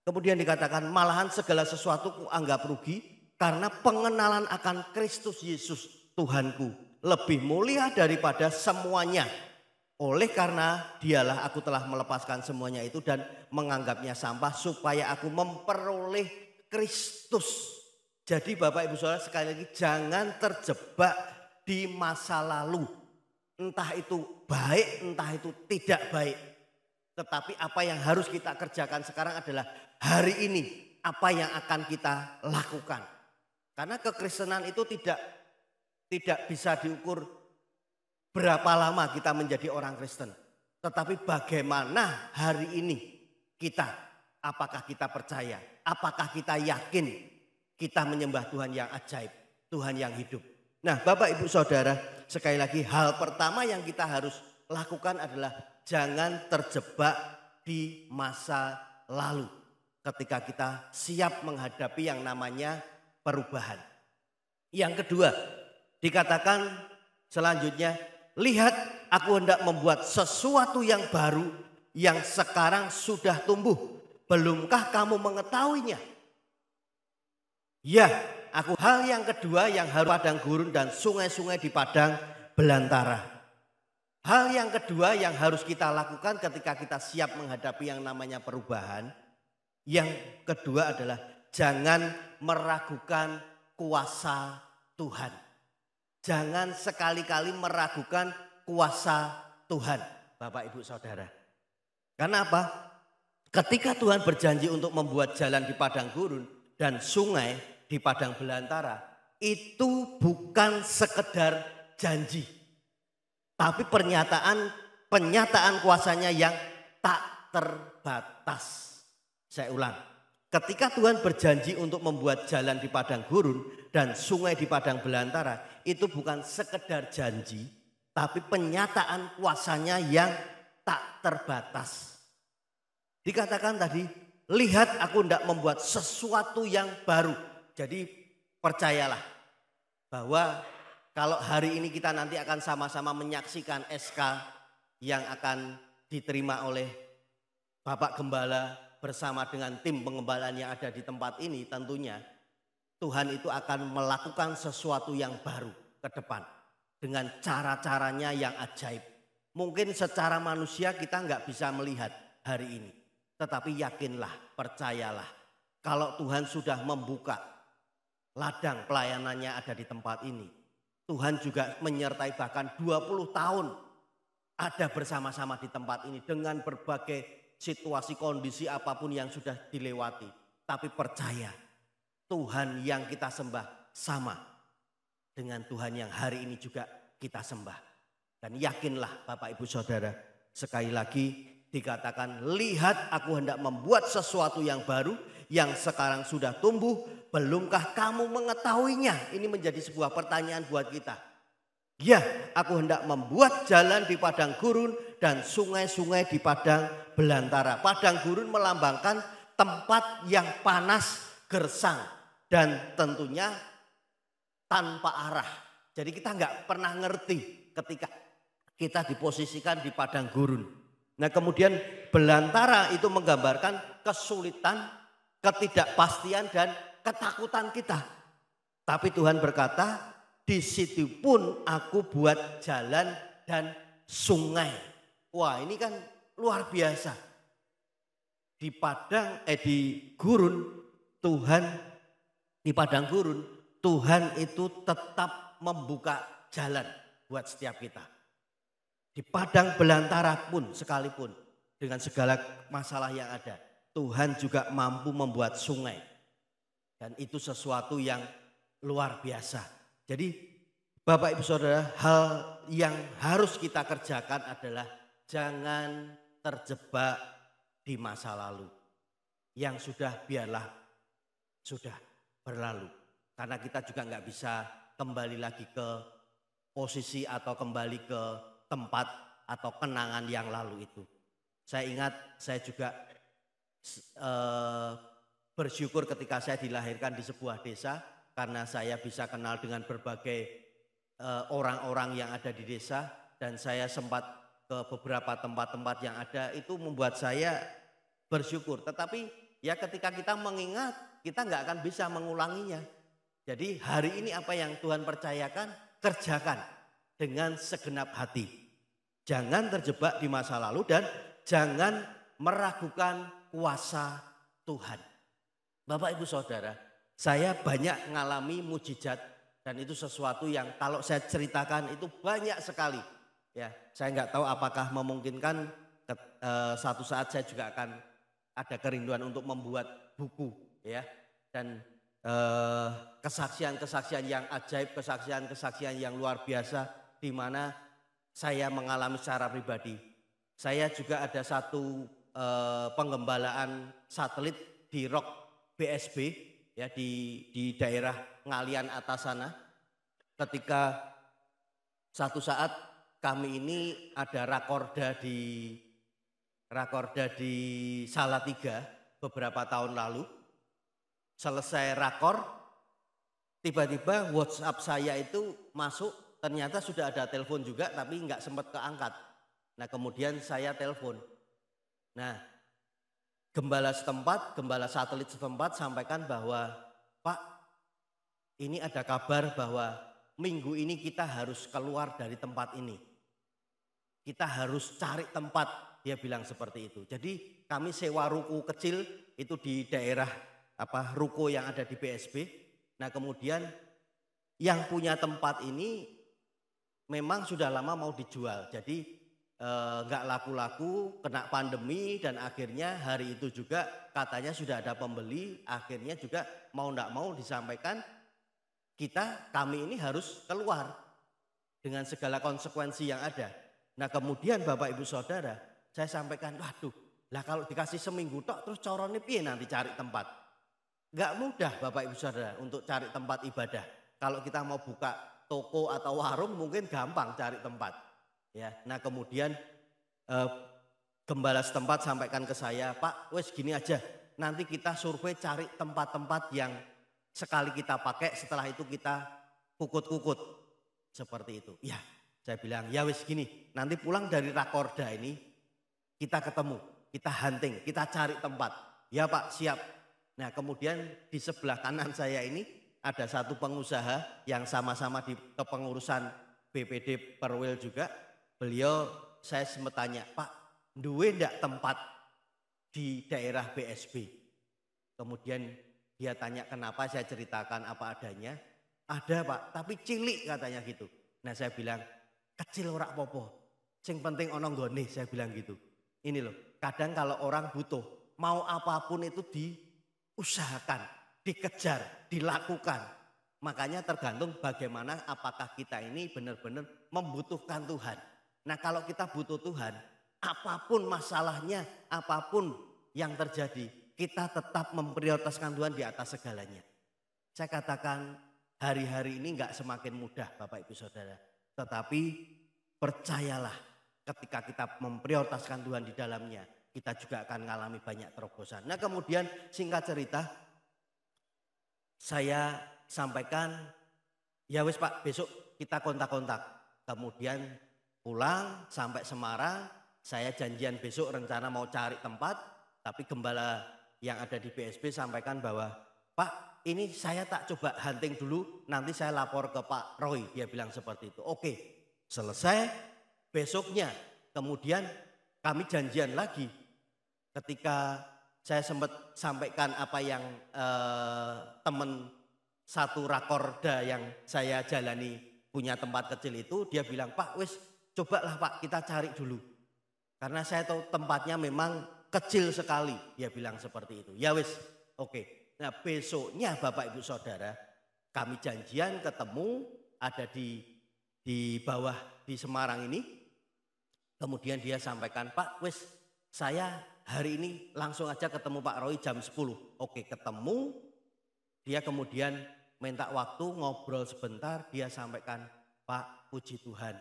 Kemudian dikatakan malahan segala sesuatu kuanggap rugi karena pengenalan akan Kristus Yesus Tuhanku lebih mulia daripada semuanya. Oleh karena dialah aku telah melepaskan semuanya itu dan menganggapnya sampah supaya aku memperoleh Kristus. Jadi Bapak Ibu Saudara sekali lagi jangan terjebak di masa lalu. Entah itu baik, entah itu tidak baik. Tetapi apa yang harus kita kerjakan sekarang adalah hari ini apa yang akan kita lakukan. Karena kekristenan itu tidak bisa diukur berapa lama kita menjadi orang Kristen. Tetapi bagaimana hari ini kita, apakah kita percaya, apakah kita yakin kita menyembah Tuhan yang ajaib, Tuhan yang hidup. Nah Bapak Ibu Saudara, sekali lagi hal pertama yang kita harus lakukan adalah jangan terjebak di masa lalu ketika kita siap menghadapi yang namanya perubahan. Yang kedua, dikatakan selanjutnya, lihat aku hendak membuat sesuatu yang baru yang sekarang sudah tumbuh. Belumkah kamu mengetahuinya? Ya, hal yang kedua yang harus padang gurun dan sungai-sungai di padang belantara. Hal yang kedua yang harus kita lakukan ketika kita siap menghadapi yang namanya perubahan. Yang kedua adalah jangan meragukan kuasa Tuhan. Jangan sekali-kali meragukan kuasa Tuhan, Bapak Ibu Saudara. Karena apa? Ketika Tuhan berjanji untuk membuat jalan di padang gurun dan sungai di padang belantara, itu bukan sekedar janji. Tapi penyataan kuasanya yang tak terbatas. Saya ulang. Ketika Tuhan berjanji untuk membuat jalan di padang gurun dan sungai di padang belantara, itu bukan sekedar janji, tapi penyataan kuasanya yang tak terbatas. Dikatakan tadi, lihat aku hendak membuat sesuatu yang baru. Jadi percayalah bahwa kalau hari ini kita nanti akan sama-sama menyaksikan SK yang akan diterima oleh Bapak Gembala bersama dengan tim pengembalaan yang ada di tempat ini, tentunya Tuhan itu akan melakukan sesuatu yang baru ke depan dengan cara-caranya yang ajaib. Mungkin secara manusia kita nggak bisa melihat hari ini, tetapi yakinlah, percayalah, kalau Tuhan sudah membuka ladang pelayanannya ada di tempat ini, Tuhan juga menyertai bahkan 20 tahun ada bersama-sama di tempat ini dengan berbagai situasi kondisi apapun yang sudah dilewati. Tapi percaya Tuhan yang kita sembah sama dengan Tuhan yang hari ini juga kita sembah. Dan yakinlah Bapak Ibu Saudara, sekali lagi dikatakan lihat aku hendak membuat sesuatu yang baru yang sekarang sudah tumbuh. Belumkah kamu mengetahuinya? Ini menjadi sebuah pertanyaan buat kita. Ya, aku hendak membuat jalan di padang gurun dan sungai-sungai di padang belantara. Padang gurun melambangkan tempat yang panas, gersang, dan tentunya tanpa arah. Jadi kita nggak pernah ngerti ketika kita diposisikan di padang gurun. Nah kemudian belantara itu menggambarkan kesulitan, ketidakpastian, dan ketakutan kita. Tapi Tuhan berkata, di situ pun aku buat jalan dan sungai. Wah ini kan luar biasa. Di gurun Tuhan, di padang gurun Tuhan itu tetap membuka jalan buat setiap kita. Di padang belantara pun sekalipun dengan segala masalah yang ada, Tuhan juga mampu membuat sungai. Dan itu sesuatu yang luar biasa. Jadi Bapak Ibu Saudara, hal yang harus kita kerjakan adalah jangan terjebak di masa lalu. Yang sudah biarlah sudah berlalu. Karena kita juga nggak bisa kembali lagi ke posisi atau kembali ke tempat atau kenangan yang lalu itu. Saya ingat saya juga bersyukur ketika saya dilahirkan di sebuah desa. Karena saya bisa kenal dengan berbagai orang-orang yang ada di desa. Dan saya sempat ke beberapa tempat-tempat yang ada, itu membuat saya bersyukur. Tetapi ya ketika kita mengingat, kita nggak akan bisa mengulanginya. Jadi hari ini apa yang Tuhan percayakan, kerjakan dengan segenap hati. Jangan terjebak di masa lalu dan jangan meragukan kuasa Tuhan. Bapak Ibu Saudara, saya banyak mengalami mujizat dan itu sesuatu yang kalau saya ceritakan itu banyak sekali. Ya, saya nggak tahu apakah memungkinkan satu saat saya juga akan ada kerinduan untuk membuat buku, ya. Dan kesaksian-kesaksian yang ajaib, kesaksian-kesaksian yang luar biasa di mana saya mengalami secara pribadi. Saya juga ada satu penggembalaan satelit di Rock BSB. Ya di daerah Ngalian atas sana, ketika satu saat kami ini ada rakorda di Salatiga beberapa tahun lalu. Selesai rakor, tiba-tiba WhatsApp saya itu masuk, ternyata sudah ada telepon juga tapi nggak sempat keangkat. Nah kemudian saya telepon. Nah gembala satelit setempat sampaikan bahwa Pak, ini ada kabar bahwa minggu ini kita harus keluar dari tempat ini. Kita harus cari tempat, dia bilang seperti itu. Jadi kami sewa ruko kecil itu di daerah ruko yang ada di BSB. Nah kemudian yang punya tempat ini memang sudah lama mau dijual. Jadi nggak laku-laku, kena pandemi, dan akhirnya hari itu juga katanya sudah ada pembeli. Akhirnya juga mau nggak mau disampaikan kami ini harus keluar dengan segala konsekuensi yang ada. Nah kemudian Bapak Ibu Saudara, saya sampaikan, waduh lah kalau dikasih seminggu tok terus corone piye nanti cari tempat. Nggak mudah Bapak Ibu Saudara untuk cari tempat ibadah. Kalau kita mau buka toko atau warung mungkin gampang cari tempat. Ya, nah kemudian gembala setempat sampaikan ke saya, Pak, wes gini aja, nanti kita survei cari tempat-tempat yang sekali kita pakai, setelah itu kita kukut-kukut seperti itu. Ya, saya bilang ya wes gini, nanti pulang dari rakorda ini kita ketemu, kita hunting, kita cari tempat. Ya Pak, siap. Nah kemudian di sebelah kanan saya ini ada satu pengusaha yang sama-sama di kepengurusan BPD Perwil juga. Beliau, saya sempat tanya, Pak, duwe ndak tempat di daerah BSB? Kemudian dia tanya kenapa, saya ceritakan apa adanya. Ada Pak, tapi cilik katanya gitu. Nah saya bilang, kecil ora apa-apa, sing penting ono nggone, saya bilang gitu. Ini loh, kadang kalau orang butuh, mau apapun itu diusahakan, dikejar, dilakukan. Makanya tergantung bagaimana apakah kita ini benar-benar membutuhkan Tuhan. Nah kalau kita butuh Tuhan, apapun masalahnya, apapun yang terjadi, kita tetap memprioritaskan Tuhan di atas segalanya. Saya katakan hari-hari ini enggak semakin mudah Bapak Ibu Saudara. Tetapi percayalah, ketika kita memprioritaskan Tuhan di dalamnya, kita juga akan mengalami banyak terobosan. Nah kemudian singkat cerita, saya sampaikan, ya wis Pak, besok kita kontak-kontak. Kemudian pulang sampai Semarang, saya janjian besok rencana mau cari tempat, tapi gembala yang ada di BSB sampaikan bahwa, Pak, ini saya tak coba hunting dulu, nanti saya lapor ke Pak Roy. Dia bilang seperti itu. Oke, selesai. Besoknya kemudian kami janjian lagi. Ketika saya sempat sampaikan apa yang teman satu rakorda yang saya jalani punya tempat kecil itu, dia bilang, Pak wis cobalah Pak kita cari dulu. Karena saya tahu tempatnya memang kecil sekali, dia bilang seperti itu. Ya wis, oke. Nah besoknya Bapak Ibu Saudara, kami janjian ketemu ada di bawah di Semarang ini. Kemudian dia sampaikan, Pak wis saya hari ini langsung aja ketemu Pak Roy jam 10. Oke ketemu, dia kemudian minta waktu ngobrol sebentar, dia sampaikan, Pak puji Tuhan.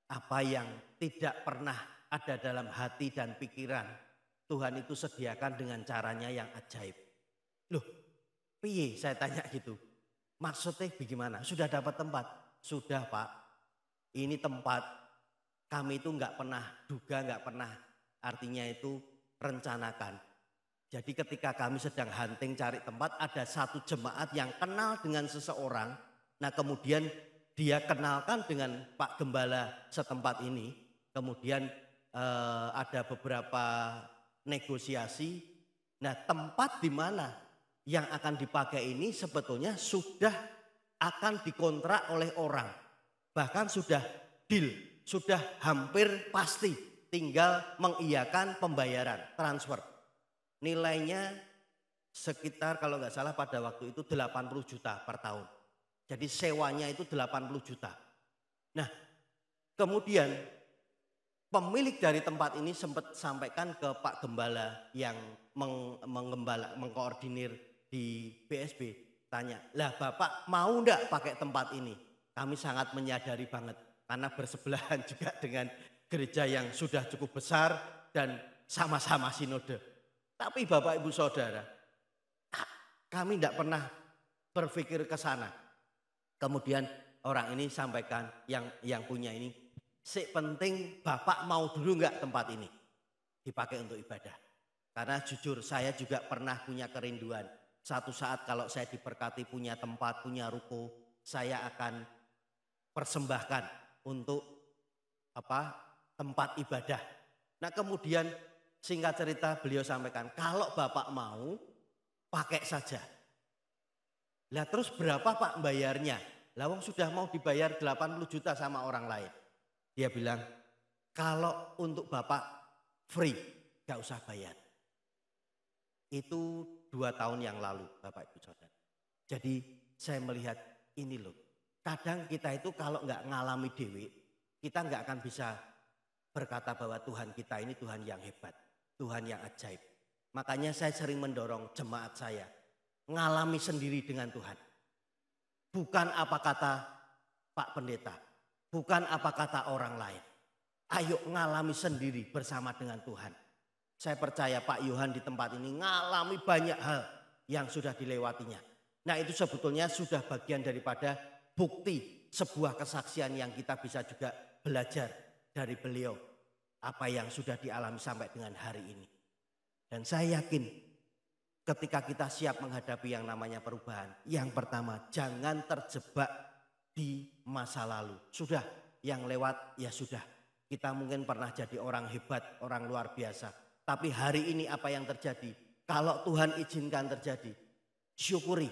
Apa yang tidak pernah ada dalam hati dan pikiran, Tuhan itu sediakan dengan caranya yang ajaib. Loh, piye saya tanya gitu. Maksudnya bagaimana? Sudah dapat tempat? Sudah Pak, ini tempat kami itu nggak pernah duga, nggak pernah artinya itu rencanakan. Jadi ketika kami sedang hunting cari tempat, ada satu jemaat yang kenal dengan seseorang. Nah kemudian dia kenalkan dengan Pak Gembala setempat ini. Kemudian ada beberapa negosiasi. Nah tempat di mana yang akan dipakai ini sebetulnya sudah akan dikontrak oleh orang. Bahkan sudah deal, sudah hampir pasti. Tinggal mengiyakan pembayaran, transfer. Nilainya sekitar kalau nggak salah pada waktu itu 80 juta per tahun. Jadi sewanya itu 80 juta. Nah kemudian pemilik dari tempat ini sempat sampaikan ke Pak Gembala yang mengkoordinir di BSB. Tanya, lah Bapak mau enggak pakai tempat ini? Kami sangat menyadari banget karena bersebelahan juga dengan gereja yang sudah cukup besar dan sama-sama sinode. Tapi Bapak Ibu Saudara, kami tidak pernah berpikir ke sana. Kemudian orang ini sampaikan yang punya ini, penting Bapak mau dulu enggak tempat ini dipakai untuk ibadah. Karena jujur saya juga pernah punya kerinduan. Satu saat kalau saya diberkati punya tempat, punya ruko, saya akan persembahkan untuk tempat ibadah. Nah kemudian singkat cerita beliau sampaikan, kalau Bapak mau pakai saja. Lah terus berapa Pak bayarnya? Lah wong sudah mau dibayar 80 juta sama orang lain. Dia bilang, kalau untuk Bapak free, gak usah bayar. Itu 2 tahun yang lalu Bapak Ibu Saudara. Jadi saya melihat ini loh. Kadang kita itu kalau gak ngalami dewi, kita gak akan bisa berkata bahwa Tuhan kita ini Tuhan yang hebat, Tuhan yang ajaib. Makanya saya sering mendorong jemaat saya ngalami sendiri dengan Tuhan. Bukan apa kata Pak Pendeta, bukan apa kata orang lain. Ayo ngalami sendiri bersama dengan Tuhan. Saya percaya Pak Yohan di tempat ini ngalami banyak hal yang sudah dilewatinya. Nah itu sebetulnya sudah bagian daripada bukti sebuah kesaksian yang kita bisa juga belajar dari beliau, apa yang sudah dialami sampai dengan hari ini. Dan saya yakin ketika kita siap menghadapi yang namanya perubahan, yang pertama jangan terjebak di masa lalu. Sudah, yang lewat ya sudah. Kita mungkin pernah jadi orang hebat, orang luar biasa. Tapi hari ini apa yang terjadi? Kalau Tuhan izinkan terjadi, syukuri.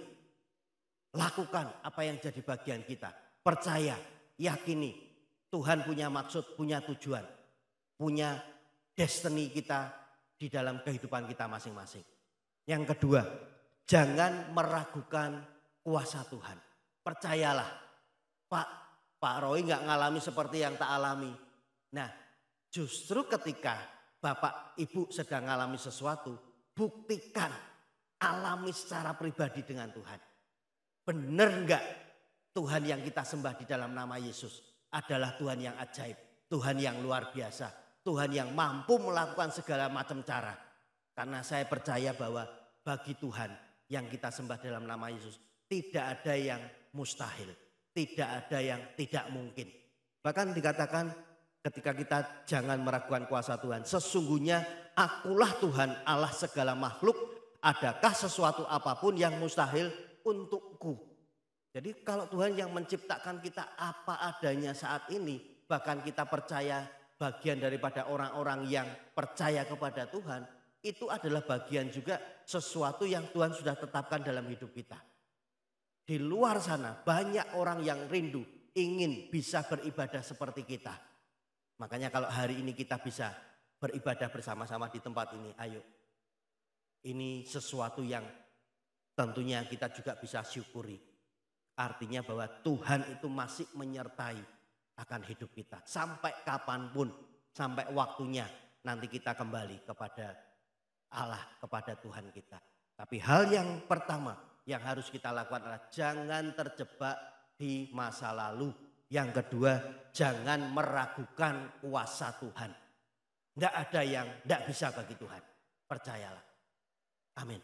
Lakukan apa yang jadi bagian kita. Percaya, yakini Tuhan punya maksud, punya tujuan, punya destiny kita di dalam kehidupan kita masing-masing. Yang kedua, jangan meragukan kuasa Tuhan. Percayalah, Pak Roy nggak ngalami seperti yang tak alami. Nah, justru ketika Bapak Ibu sedang ngalami sesuatu, buktikan, alami secara pribadi dengan Tuhan. Benar enggak Tuhan yang kita sembah di dalam nama Yesus adalah Tuhan yang ajaib, Tuhan yang luar biasa, Tuhan yang mampu melakukan segala macam cara. Karena saya percaya bahwa bagi Tuhan yang kita sembah dalam nama Yesus, tidak ada yang mustahil, tidak ada yang tidak mungkin. Bahkan dikatakan ketika kita jangan meragukan kuasa Tuhan, sesungguhnya akulah Tuhan Allah segala makhluk, adakah sesuatu apapun yang mustahil untukku. Jadi kalau Tuhan yang menciptakan kita apa adanya saat ini, bahkan kita percaya bagian daripada orang-orang yang percaya kepada Tuhan, itu adalah bagian juga sesuatu yang Tuhan sudah tetapkan dalam hidup kita. Di luar sana banyak orang yang rindu ingin bisa beribadah seperti kita. Makanya kalau hari ini kita bisa beribadah bersama-sama di tempat ini, ayo. Ini sesuatu yang tentunya kita juga bisa syukuri. Artinya bahwa Tuhan itu masih menyertai akan hidup kita. Sampai kapanpun, sampai waktunya nanti kita kembali kepada Allah, kepada Tuhan kita. Tapi hal yang pertama yang harus kita lakukan adalah jangan terjebak di masa lalu. Yang kedua, jangan meragukan kuasa Tuhan. Tidak ada yang tidak bisa bagi Tuhan. Percayalah. Amin.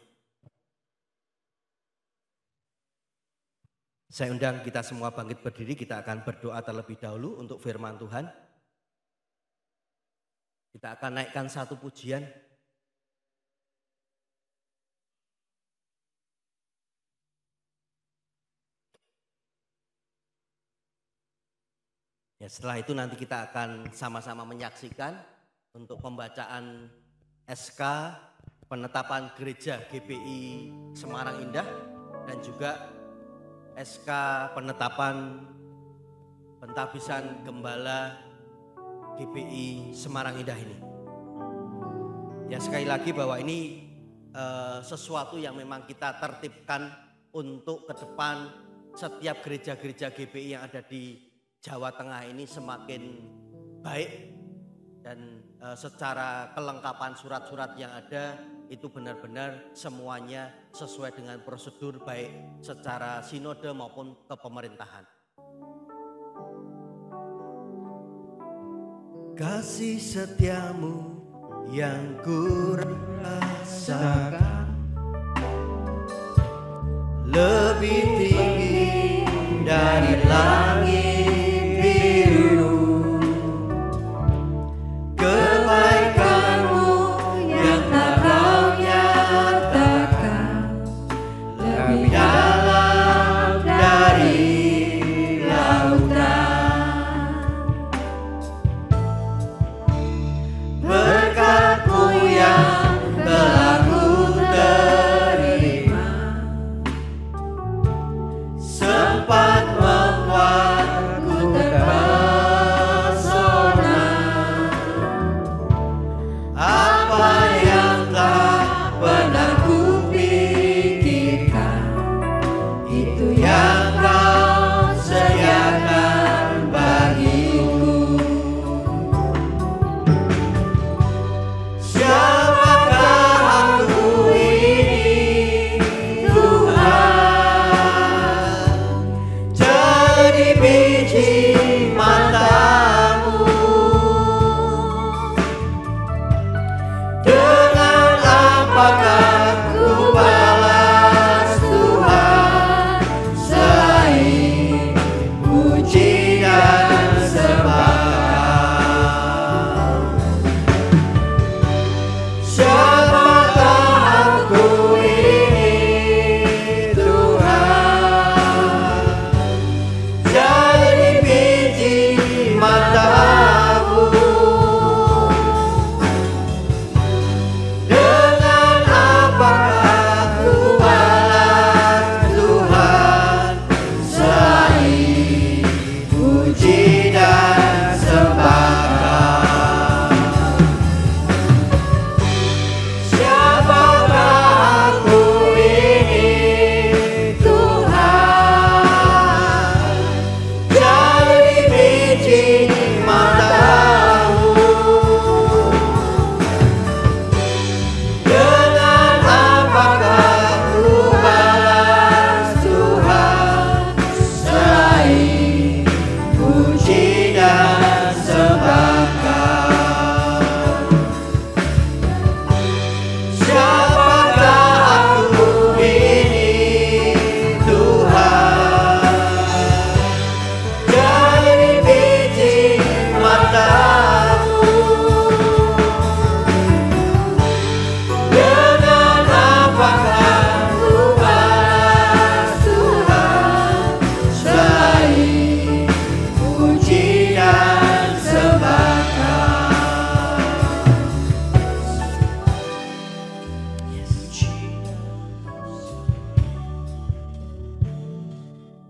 Saya undang kita semua bangkit berdiri, kita akan berdoa terlebih dahulu untuk firman Tuhan. Kita akan naikkan satu pujian. Ya, setelah itu nanti kita akan sama-sama menyaksikan untuk pembacaan SK penetapan gereja GBI Semarang Indah dan juga SK penetapan pentabisan gembala GBI Semarang Indah ini. Ya, sekali lagi bahwa ini sesuatu yang memang kita tertibkan untuk ke depan setiap gereja-gereja GBI yang ada di Jawa Tengah ini semakin baik dan secara kelengkapan surat-surat yang ada itu benar-benar semuanya sesuai dengan prosedur baik secara sinode maupun kepemerintahan. Kasih setiamu yang ku rasakan lebih tinggi dari langit biru, kebaikanmu yang tak kau nyatakan lebih dalam dari lautan. Berkat-Mu yang telah ku terima sempat membuat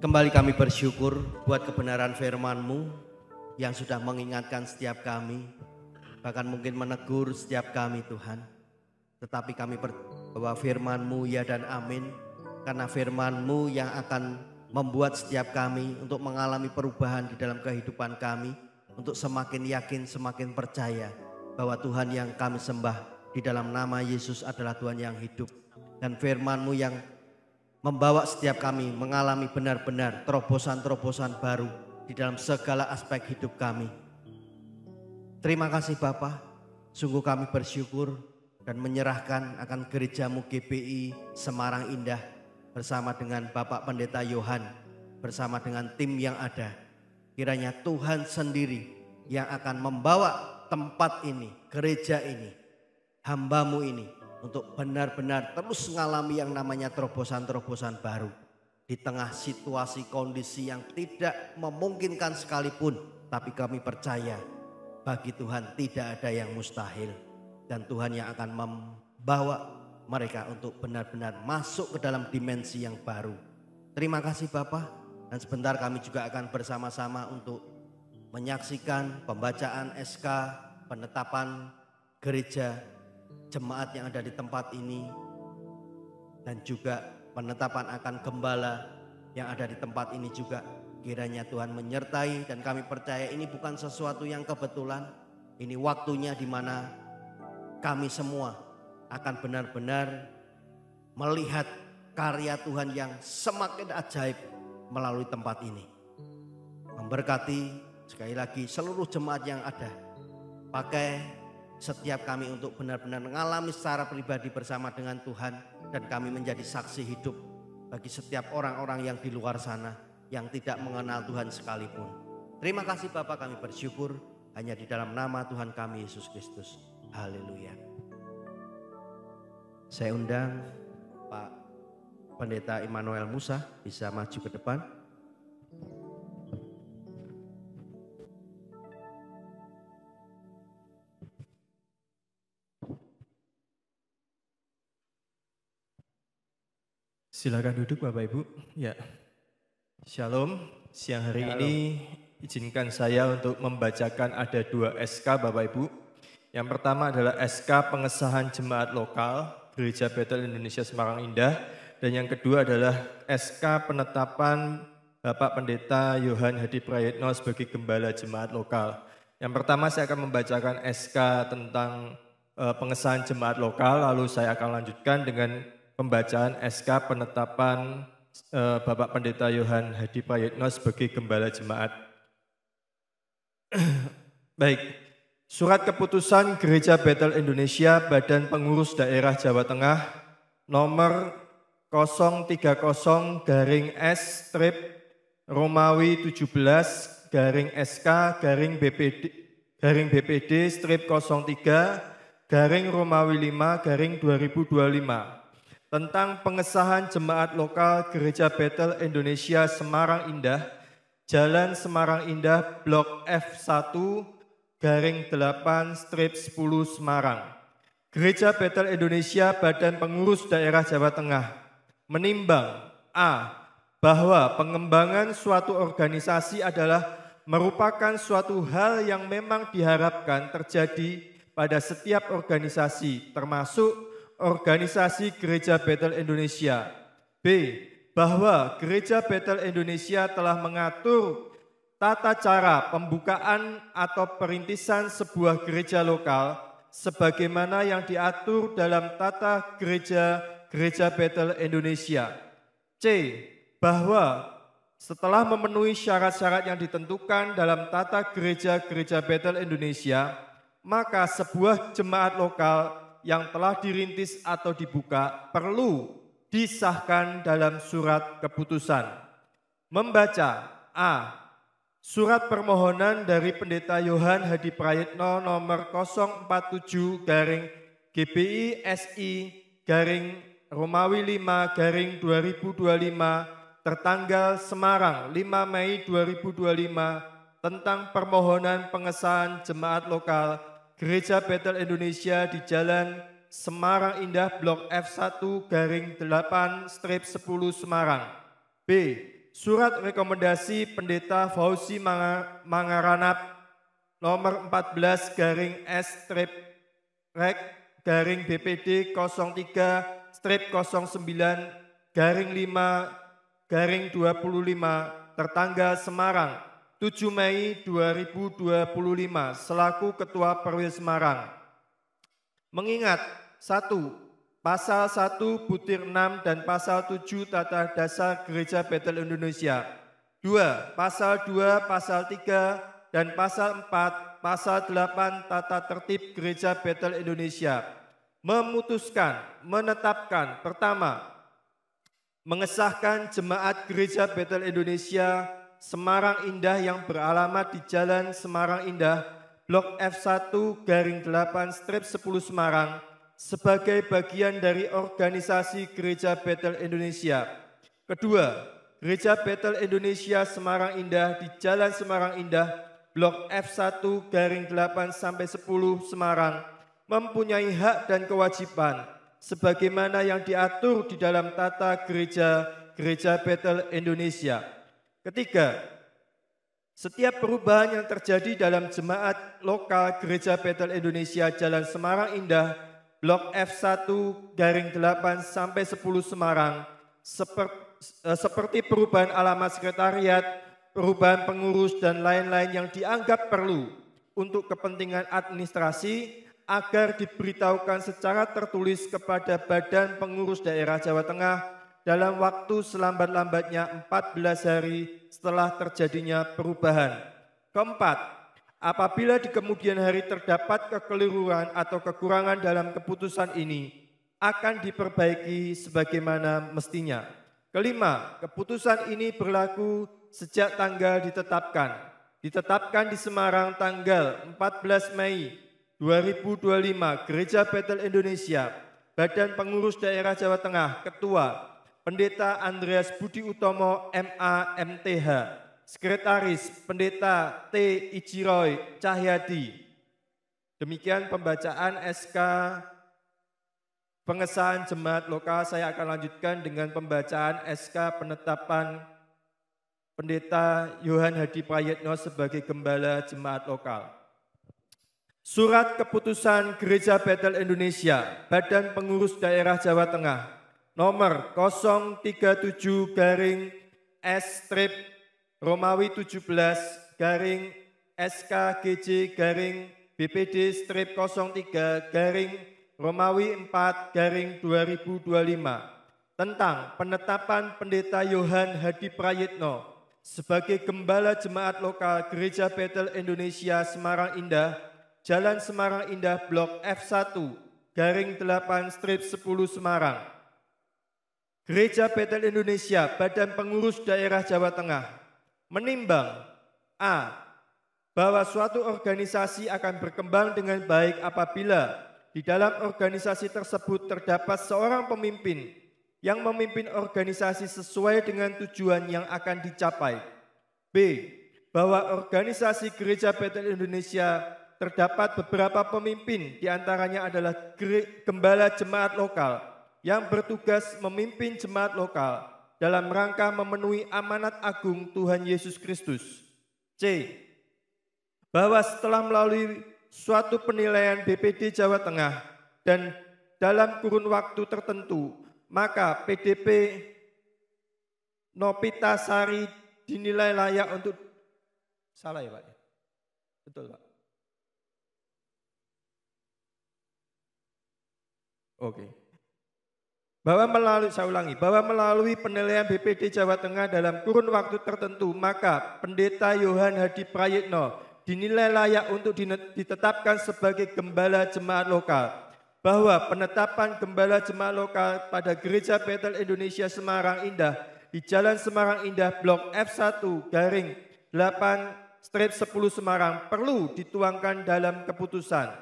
Kembali kami bersyukur buat kebenaran firman-Mu yang sudah mengingatkan setiap kami, bahkan mungkin menegur setiap kami Tuhan. Tetapi kami bahwa firman-Mu ya dan amin, karena firman-Mu yang akan membuat setiap kami untuk mengalami perubahan di dalam kehidupan kami, untuk semakin yakin, semakin percaya bahwa Tuhan yang kami sembah di dalam nama Yesus adalah Tuhan yang hidup. Dan firman-Mu yang membawa setiap kami mengalami benar-benar terobosan-terobosan baru di dalam segala aspek hidup kami. Terima kasih Bapa, sungguh kami bersyukur dan menyerahkan akan gereja-Mu GPI Semarang Indah bersama dengan Bapak Pendeta Yohan, bersama dengan tim yang ada. Kiranya Tuhan sendiri yang akan membawa tempat ini, gereja ini, hamba-Mu ini, untuk benar-benar terus mengalami yang namanya terobosan-terobosan baru. Di tengah situasi kondisi yang tidak memungkinkan sekalipun, tapi kami percaya bagi Tuhan tidak ada yang mustahil. Dan Tuhan yang akan membawa mereka untuk benar-benar masuk ke dalam dimensi yang baru. Terima kasih Bapak, dan sebentar kami juga akan bersama-sama untuk menyaksikan pembacaan SK penetapan gereja jemaat yang ada di tempat ini, dan juga penetapan akan gembala yang ada di tempat ini juga. Kiranya Tuhan menyertai, dan kami percaya ini bukan sesuatu yang kebetulan. Ini waktunya di mana kami semua akan benar-benar melihat karya Tuhan yang semakin ajaib melalui tempat ini. Memberkati sekali lagi seluruh jemaat yang ada. Pakai setiap kami untuk benar-benar mengalami secara pribadi bersama dengan Tuhan, dan kami menjadi saksi hidup bagi setiap orang-orang yang di luar sana yang tidak mengenal Tuhan sekalipun. Terima kasih Bapak, kami bersyukur hanya di dalam nama Tuhan kami Yesus Kristus. Haleluya. Saya undang Pak Pendeta Immanuel Musa bisa maju ke depan. Silakan duduk Bapak Ibu. Ya. Shalom. Siang hari ini izinkan saya untuk membacakan ada 2 SK Bapak Ibu. Yang pertama adalah SK pengesahan jemaat lokal Gereja Bethel Indonesia Semarang Indah, dan yang kedua adalah SK penetapan Bapak Pendeta Yohan Hadi Prayitno sebagai gembala jemaat lokal. Yang pertama saya akan membacakan SK tentang pengesahan jemaat lokal, lalu saya akan lanjutkan dengan pembacaan SK penetapan Bapak Pendeta Yohan Hadi Prayitno sebagai gembala jemaat. Baik, surat keputusan Gereja Bethel Indonesia Badan Pengurus Daerah Jawa Tengah nomor 030-S strip Romawi 17 garing SK garing BPD strip 03 garing Romawi 5 garing 2025 tentang pengesahan jemaat lokal Gereja Bethel Indonesia Semarang Indah, Jalan Semarang Indah, Blok F1, garing 8, strip 10 Semarang. Gereja Bethel Indonesia Badan Pengurus Daerah Jawa Tengah menimbang A. Bahwa pengembangan suatu organisasi adalah merupakan suatu hal yang memang diharapkan terjadi pada setiap organisasi, termasuk organisasi Gereja Bethel Indonesia. B. Bahwa Gereja Bethel Indonesia telah mengatur tata cara pembukaan atau perintisan sebuah gereja lokal sebagaimana yang diatur dalam tata Gereja Bethel Indonesia. C. Bahwa setelah memenuhi syarat-syarat yang ditentukan dalam tata Gereja Bethel Indonesia, maka sebuah jemaat lokal yang telah dirintis atau dibuka perlu disahkan dalam surat keputusan. Membaca A. Surat permohonan dari Pendeta Yohan Hadi Prayitno nomor 047 garing GBI SI garing Romawi 5 garing 2025 tertanggal Semarang 5 Mei 2025 tentang permohonan pengesahan jemaat lokal Gereja Bethel Indonesia di Jalan Semarang Indah Blok F1 garing 8 strip 10 Semarang. B. Surat rekomendasi Pendeta Fauzi Mangaranap nomor 14-S-Rek-BPD 03-09-5-25 tertanggal Semarang 7 Mei 2025 selaku Ketua Perwil Semarang. Mengingat 1. Pasal 1 butir 6 dan pasal 7 Tata Dasar Gereja Bethel Indonesia. 2. Pasal 2, pasal 3 dan pasal 4, pasal 8 Tata Tertib Gereja Bethel Indonesia. Memutuskan, menetapkan, pertama, mengesahkan Jemaat Gereja Bethel Indonesia Semarang Indah yang beralamat di Jalan Semarang Indah, Blok F1-8/10 Semarang, sebagai bagian dari organisasi Gereja Bethel Indonesia. Kedua, Gereja Bethel Indonesia Semarang Indah di Jalan Semarang Indah, Blok F1-8-10 Semarang, mempunyai hak dan kewajiban sebagaimana yang diatur di dalam tata Gereja Bethel Indonesia. Ketiga, setiap perubahan yang terjadi dalam jemaat lokal Gereja Bethel Indonesia Jalan Semarang Indah, Blok F1-8-10 Semarang, seperti perubahan alamat sekretariat, perubahan pengurus, dan lain-lain yang dianggap perlu untuk kepentingan administrasi, agar diberitahukan secara tertulis kepada Badan Pengurus Daerah Jawa Tengah dalam waktu selambat-lambatnya 14 hari setelah terjadinya perubahan. Keempat, apabila di kemudian hari terdapat kekeliruan atau kekurangan dalam keputusan ini, akan diperbaiki sebagaimana mestinya. Kelima, keputusan ini berlaku sejak tanggal ditetapkan. Ditetapkan di Semarang tanggal 14 Mei 2025, Gereja Bethel Indonesia, Badan Pengurus Daerah Jawa Tengah, Ketua, Pendeta Andreas Budi Utomo, MA, MTH, Sekretaris Pendeta T. Ijiroy Cahyadi. Demikian pembacaan SK pengesahan jemaat lokal. Saya akan lanjutkan dengan pembacaan SK penetapan Pendeta Yohan Hadi Prayitno sebagai Gembala Jemaat Lokal. Surat Keputusan Gereja Bethel Indonesia, Badan Pengurus Daerah Jawa Tengah, nomor 037-SK-BPD-03-Romawi 4-2025 tentang penetapan Pendeta Yohan Hadi Prayitno sebagai Gembala Jemaat Lokal Gereja Bethel Indonesia Semarang Indah, Jalan Semarang Indah, Blok F1-8/10 Semarang. Gereja Bethel Indonesia, Badan Pengurus Daerah Jawa Tengah, menimbang A. Bahwa suatu organisasi akan berkembang dengan baik apabila di dalam organisasi tersebut terdapat seorang pemimpin yang memimpin organisasi sesuai dengan tujuan yang akan dicapai. B. Bahwa organisasi Gereja Bethel Indonesia terdapat beberapa pemimpin, diantaranya adalah Gembala Jemaat Lokal yang bertugas memimpin jemaat lokal dalam rangka memenuhi amanat agung Tuhan Yesus Kristus. C. Bahwa setelah melalui suatu penilaian BPD Jawa Tengah dan dalam kurun waktu tertentu, maka PDP Nopitasari dinilai layak untuk... Salah ya Pak? Betul Pak? Oke. Bahwa melalui penilaian BPD Jawa Tengah dalam kurun waktu tertentu, maka Pendeta Yohan Hadi Prayitno dinilai layak untuk ditetapkan sebagai Gembala Jemaat Lokal. Bahwa penetapan Gembala Jemaat Lokal pada Gereja Bethel Indonesia Semarang Indah di Jalan Semarang Indah, Blok F1-8/10 Semarang perlu dituangkan dalam keputusan.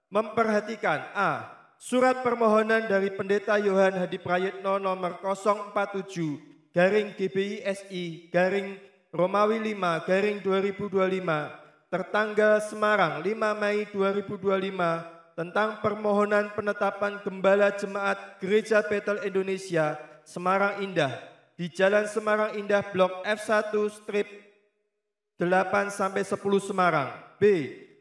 Memperhatikan A. Surat permohonan dari Pendeta Yohan Hadi Prayitno nomor 047-GBISI-Romawi 5-2025 tertanggal Semarang 5 Mei 2025 tentang permohonan penetapan Gembala Jemaat Gereja Bethel Indonesia Semarang Indah di Jalan Semarang Indah Blok F1 strip 8-10 Semarang. B.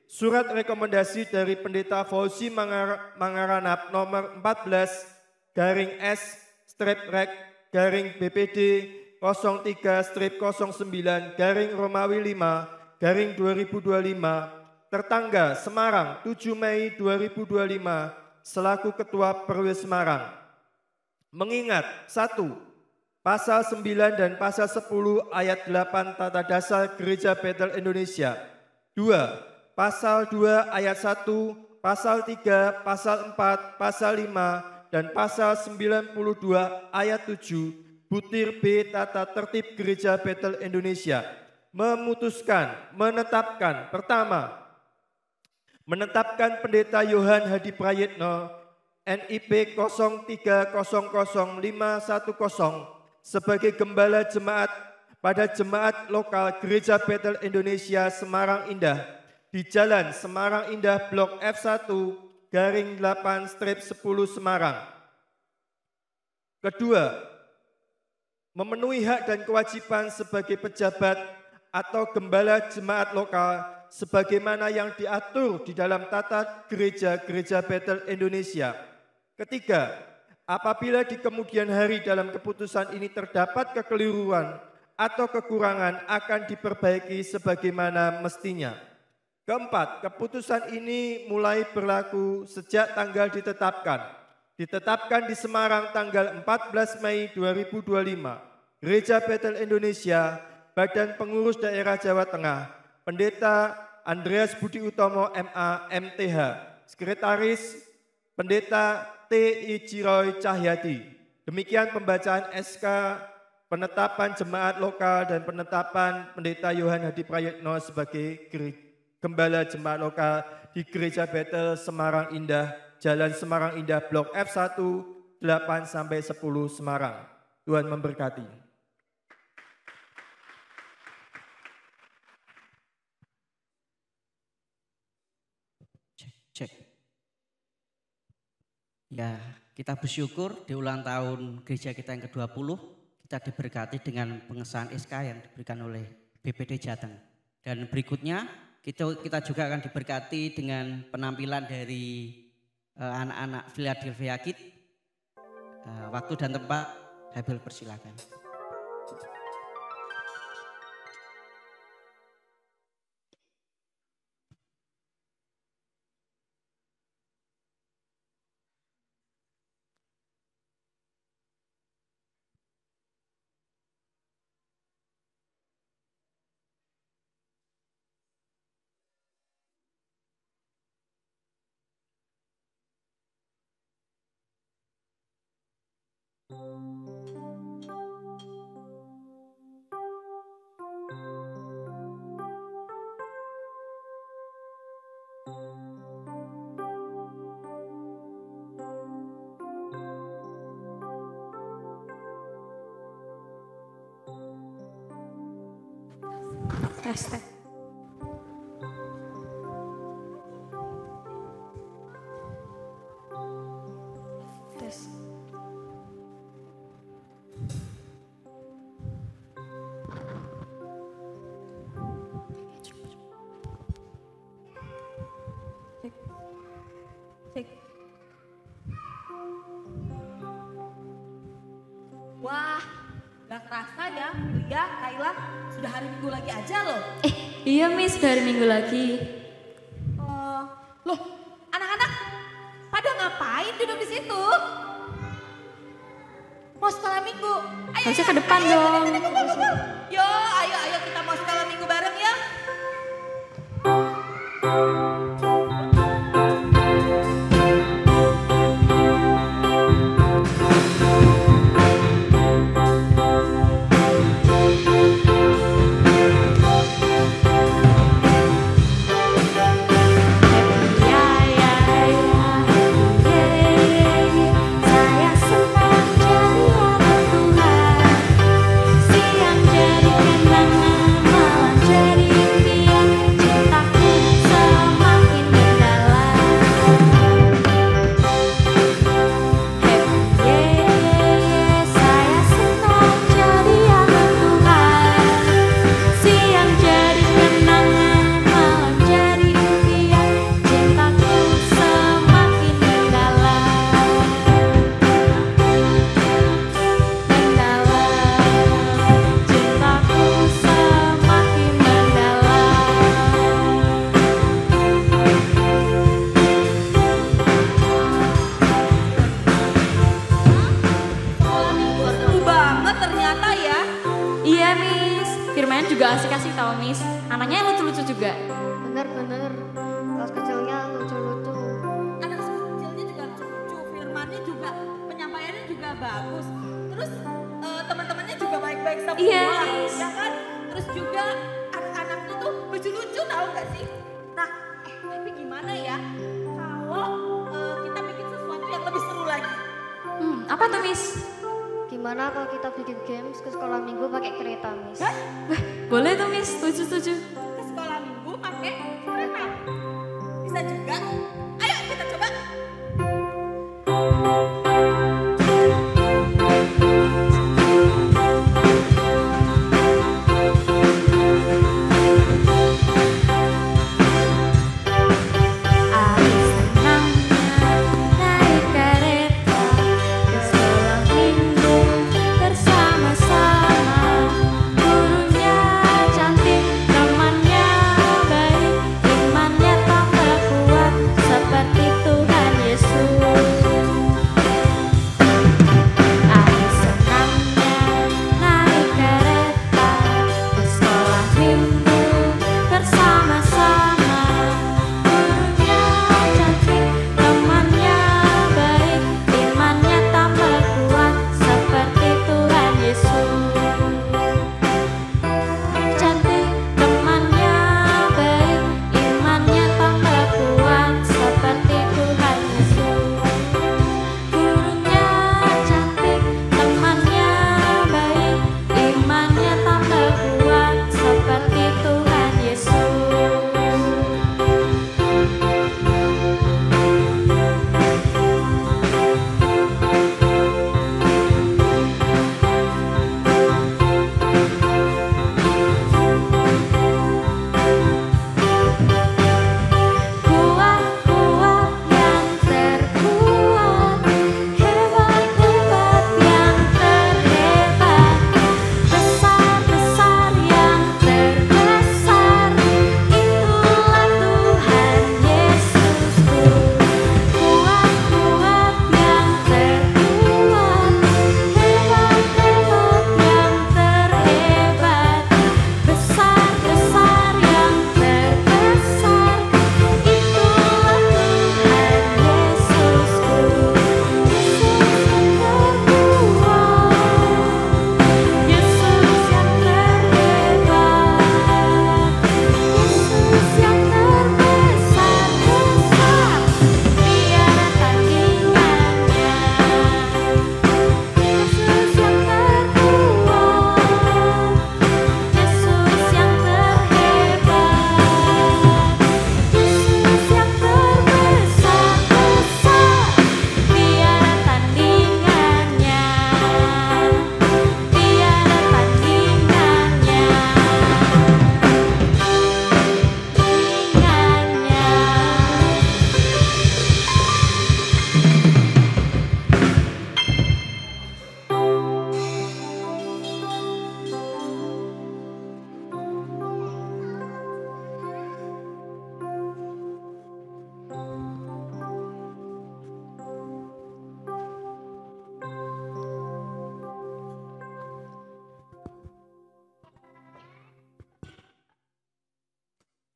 Surat rekomendasi dari Pendeta Fauzi Mangaranap nomor 14-S-Rek-BPD 03-09-Romawi 5-2025 tertanggal Semarang 7 Mei 2025 selaku Ketua Perwil Semarang. Mengingat 1. Pasal 9 dan pasal 10 ayat 8 Tata Dasar Gereja Bethel Indonesia. 2. Pasal 2 ayat 1, pasal 3, pasal 4, pasal 5, dan pasal 92 ayat 7 butir B Tata Tertib Gereja Bethel Indonesia menetapkan pertama, menetapkan Pendeta Yohan Hadi Prayitno NIP 03000510 sebagai Gembala Jemaat pada Jemaat Lokal Gereja Bethel Indonesia Semarang Indah di Jalan Semarang Indah Blok F1-8-10 Semarang. Kedua, memenuhi hak dan kewajiban sebagai pejabat atau gembala jemaat lokal sebagaimana yang diatur di dalam tata gereja-gereja Bethel Indonesia. Ketiga, apabila di kemudian hari dalam keputusan ini terdapat kekeliruan atau kekurangan akan diperbaiki sebagaimana mestinya. Keempat, keputusan ini mulai berlaku sejak tanggal ditetapkan di Semarang tanggal 14 Mei 2025. Gereja Bethel Indonesia, Badan Pengurus Daerah Jawa Tengah, Pendeta Andreas Budi Utomo MA MTH, Sekretaris Pendeta T.I. Ciroy Cahyadi. Demikian pembacaan SK penetapan jemaat lokal dan penetapan Pendeta Yohan Hadi Prayitno sebagai Gembala Jemaat Lokal di Gereja Bethel Semarang Indah, Jalan Semarang Indah Blok F1 8-10 Semarang. Tuhan memberkati. Cek. Ya, kita bersyukur di ulang tahun gereja kita yang ke-20 kita diberkati dengan pengesahan SK yang diberikan oleh BPD Jateng. Dan berikutnya kita juga akan diberkati dengan penampilan dari anak-anak Philadelphia Kid. Waktu dan tempat, Habil persilakan. Tes. Cek. Wah, gak kerasa ya, Lia, Kaila, sudah hari Minggu lagi aja loh. Iya Miss, sudah hari Minggu lagi. Loh, anak-anak pada ngapain duduk di situ? Mau sekolah Minggu? Ayo, Harusnya ke depan dong. Yo, ayo kita mau sekolah Minggu bareng ya. Siang jadi kenangan, malam jadi impian, cintaku semakin main juga asik-asik tau Miss. Anaknya lucu-lucu juga. Bener-bener, kelas kecilnya lucu-lucu. Anak kecilnya juga lucu, firmannya juga, penyampaiannya juga bagus. Terus teman-temannya juga baik-baik semua, Iya. ya kan? Terus juga anak-anaknya tuh lucu-lucu tahu nggak sih? Nah, tapi gimana ya kalau kita bikin sesuatu yang lebih seru lagi? Apa tuh Miss? Gimana kalau kita bikin games ke sekolah minggu pakai kereta, Miss? Hah? Boleh tuh Miss, setuju. Ke sekolah minggu pakai kereta? Bisa juga. Ayo kita coba.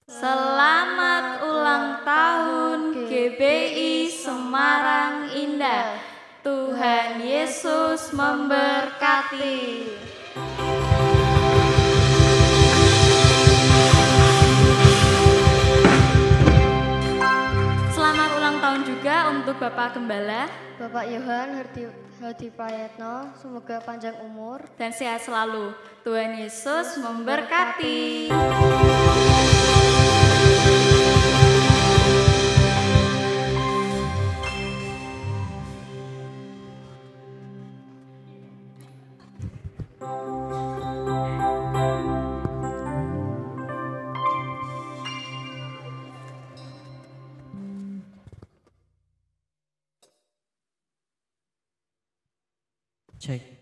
Selamat ulang tahun GBI Semarang Indah. Tuhan Yesus memberkati. Selamat ulang tahun juga untuk Bapak Gembala, Bapak Yohan Hadi Prayetno, semoga panjang umur dan sehat selalu. Tuhan Yesus memberkati. Cek.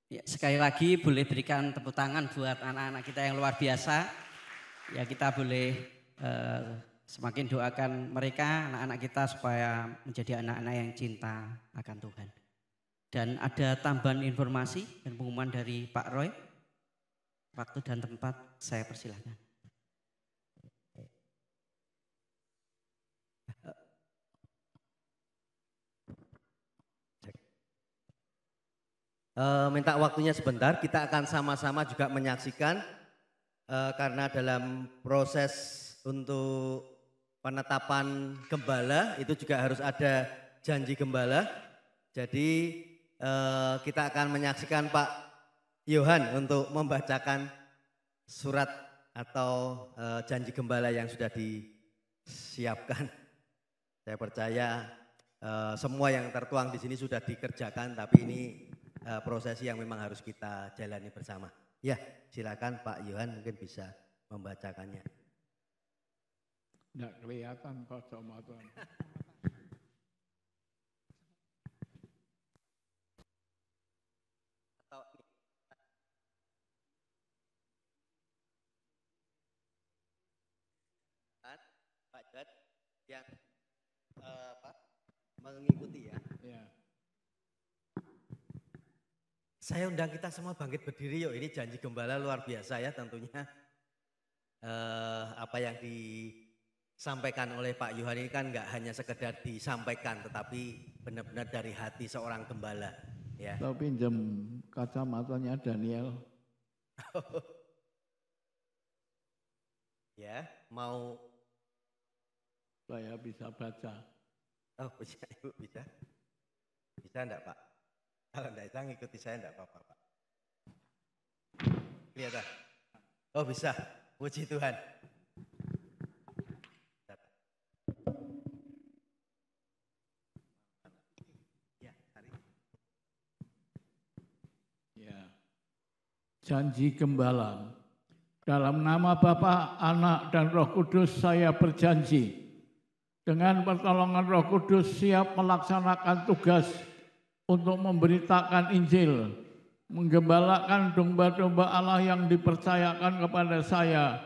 Ya, sekali lagi boleh berikan tepuk tangan buat anak-anak kita yang luar biasa. Ya, kita boleh semakin doakan mereka, anak-anak kita supaya menjadi anak-anak yang cinta akan Tuhan. Dan ada tambahan informasi dan pengumuman dari Pak Roy. waktu dan tempat saya persilahkan. Minta waktunya sebentar, kita akan sama-sama juga menyaksikan karena dalam proses untuk penetapan gembala itu juga harus ada janji gembala. Jadi kita akan menyaksikan Pak Yohan untuk membacakan surat atau janji gembala yang sudah disiapkan. Saya percaya semua yang tertuang di sini sudah dikerjakan, tapi ini prosesi yang memang harus kita jalani bersama. Ya, silakan Pak Yohan mungkin bisa membacakannya. Tidak kelihatan kacamata. Pak Yohan yang mengikuti ya. Ya. Saya undang kita semua bangkit berdiri yuk, ini janji gembala luar biasa ya tentunya. Apa yang disampaikan oleh Pak Yohan ini kan nggak hanya sekedar disampaikan, tetapi benar-benar dari hati seorang gembala. Ya. Tahu pinjam kacamatanya Daniel. Ya, mau. Saya bisa baca. Oh bisa Ibu, bisa? Bisa enggak Pak? Kalau enggak bisa ngikuti saya enggak apa-apa Pak. Lihat. Oh bisa, puji Tuhan. Ya, hari. Ya. Janji gembala. Dalam nama Bapa, Anak, dan Roh Kudus saya berjanji. Dengan pertolongan Roh Kudus siap melaksanakan tugas untuk memberitakan Injil, menggembalakan domba-domba Allah yang dipercayakan kepada saya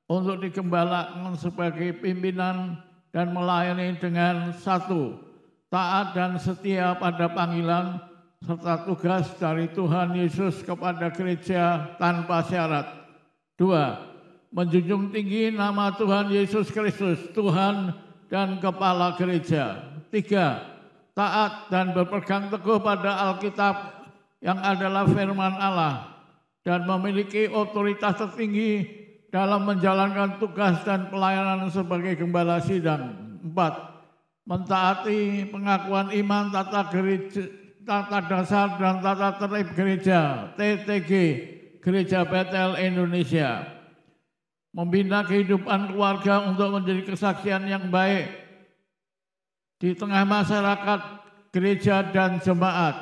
untuk digembalakan sebagai pimpinan dan melayani dengan satu, taat dan setia pada panggilan serta tugas dari Tuhan Yesus kepada gereja tanpa syarat. Dua, menjunjung tinggi nama Tuhan Yesus Kristus, Tuhan dan Kepala Gereja. Tiga, taat dan berpegang teguh pada Alkitab yang adalah firman Allah dan memiliki otoritas tertinggi dalam menjalankan tugas dan pelayanan sebagai gembala sidang. Empat, mentaati pengakuan iman tata dasar dan tata tertib gereja TTG Gereja Betel Indonesia. Membina kehidupan keluarga untuk menjadi kesaksian yang baik di tengah masyarakat, gereja, dan jemaat.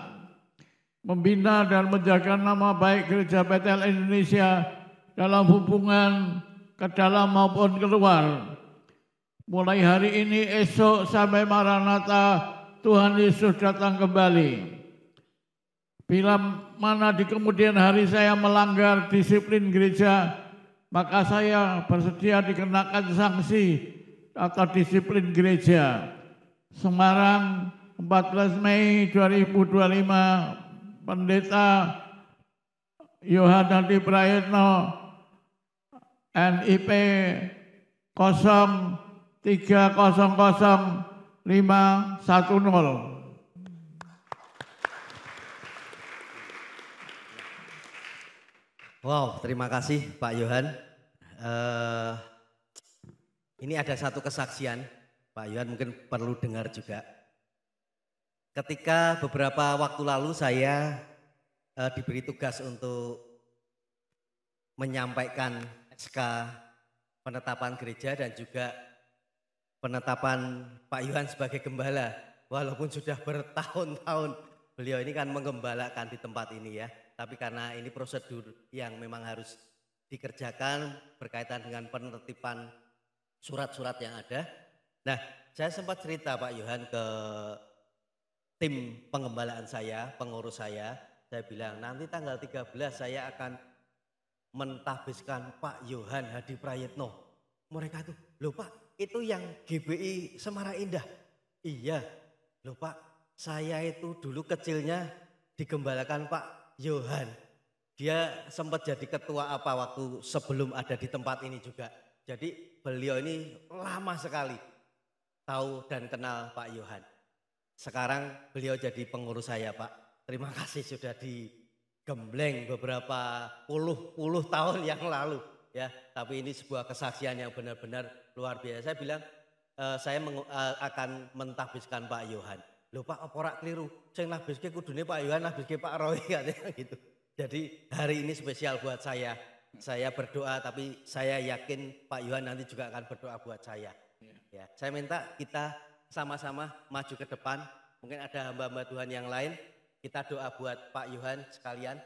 Membina dan menjaga nama baik Gereja Betel Indonesia dalam hubungan ke dalam maupun keluar. Mulai hari ini, esok, sampai Maranatha, Tuhan Yesus datang kembali. Bila mana di kemudian hari saya melanggar disiplin gereja, maka saya bersedia dikenakan sanksi atau disiplin gereja. Semarang, 14 Mei 2025, Pendeta Yohan Hadi Prayitno, NIP 0300510. Wow, terima kasih Pak Yohan. Ini ada satu kesaksian, Pak Yohan mungkin perlu dengar juga. Ketika beberapa waktu lalu saya diberi tugas untuk menyampaikan SK penetapan gereja dan juga penetapan Pak Yohan sebagai gembala. Walaupun sudah bertahun-tahun beliau ini kan menggembalakan di tempat ini ya. Tapi karena ini prosedur yang memang harus dikerjakan berkaitan dengan penertiban surat-surat yang ada. Nah, saya sempat cerita Pak Yohan ke tim pengembalaan saya, pengurus saya bilang nanti tanggal 13 saya akan mentahbiskan Pak Yohan Hadi Prayitno. Mereka tuh, loh Pak, itu yang GBI Semarang Indah. Iya, loh Pak, saya itu dulu kecilnya digembalakan Pak Yohan. Dia sempat jadi ketua apa waktu sebelum ada di tempat ini juga. Jadi beliau ini lama sekali tahu dan kenal Pak Yohan. Sekarang beliau jadi pengurus saya, Pak. Terima kasih sudah digembleng beberapa puluh tahun yang lalu ya. Tapi ini sebuah kesaksian yang benar-benar luar biasa. Saya bilang saya akan mentahbiskan Pak Yohan. Loh Pak, apa ora keliru? Sing nahbiske kudune Pak Yohan, nahbiske Pak Roy katanya gitu. Jadi hari ini spesial buat saya. Saya berdoa tapi saya yakin Pak Yohan nanti juga akan berdoa buat saya. Ya, saya minta kita sama-sama maju ke depan. Mungkin ada hamba-hamba Tuhan yang lain. Kita doa buat Pak Yohan sekalian.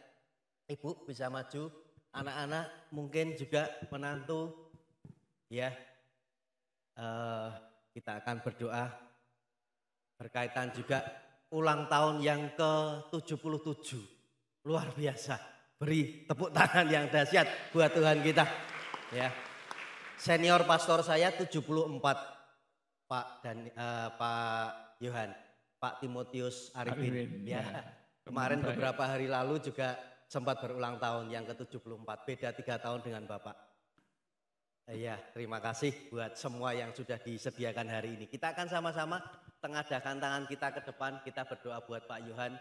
Ibu bisa maju, anak-anak mungkin juga menantu. Ya, kita akan berdoa berkaitan juga ulang tahun yang ke-77. Luar biasa. Beri tepuk tangan yang dahsyat buat Tuhan kita. Ya. Senior pastor saya 74. Pak Yohan, Pak Timotius Arifin. Ya. Kemarin beberapa hari lalu juga sempat berulang tahun yang ke-74. Beda 3 tahun dengan Bapak. Ya, terima kasih buat semua yang sudah disediakan hari ini. Kita akan sama-sama tengadahkan tangan kita ke depan. Kita berdoa buat Pak Yohan.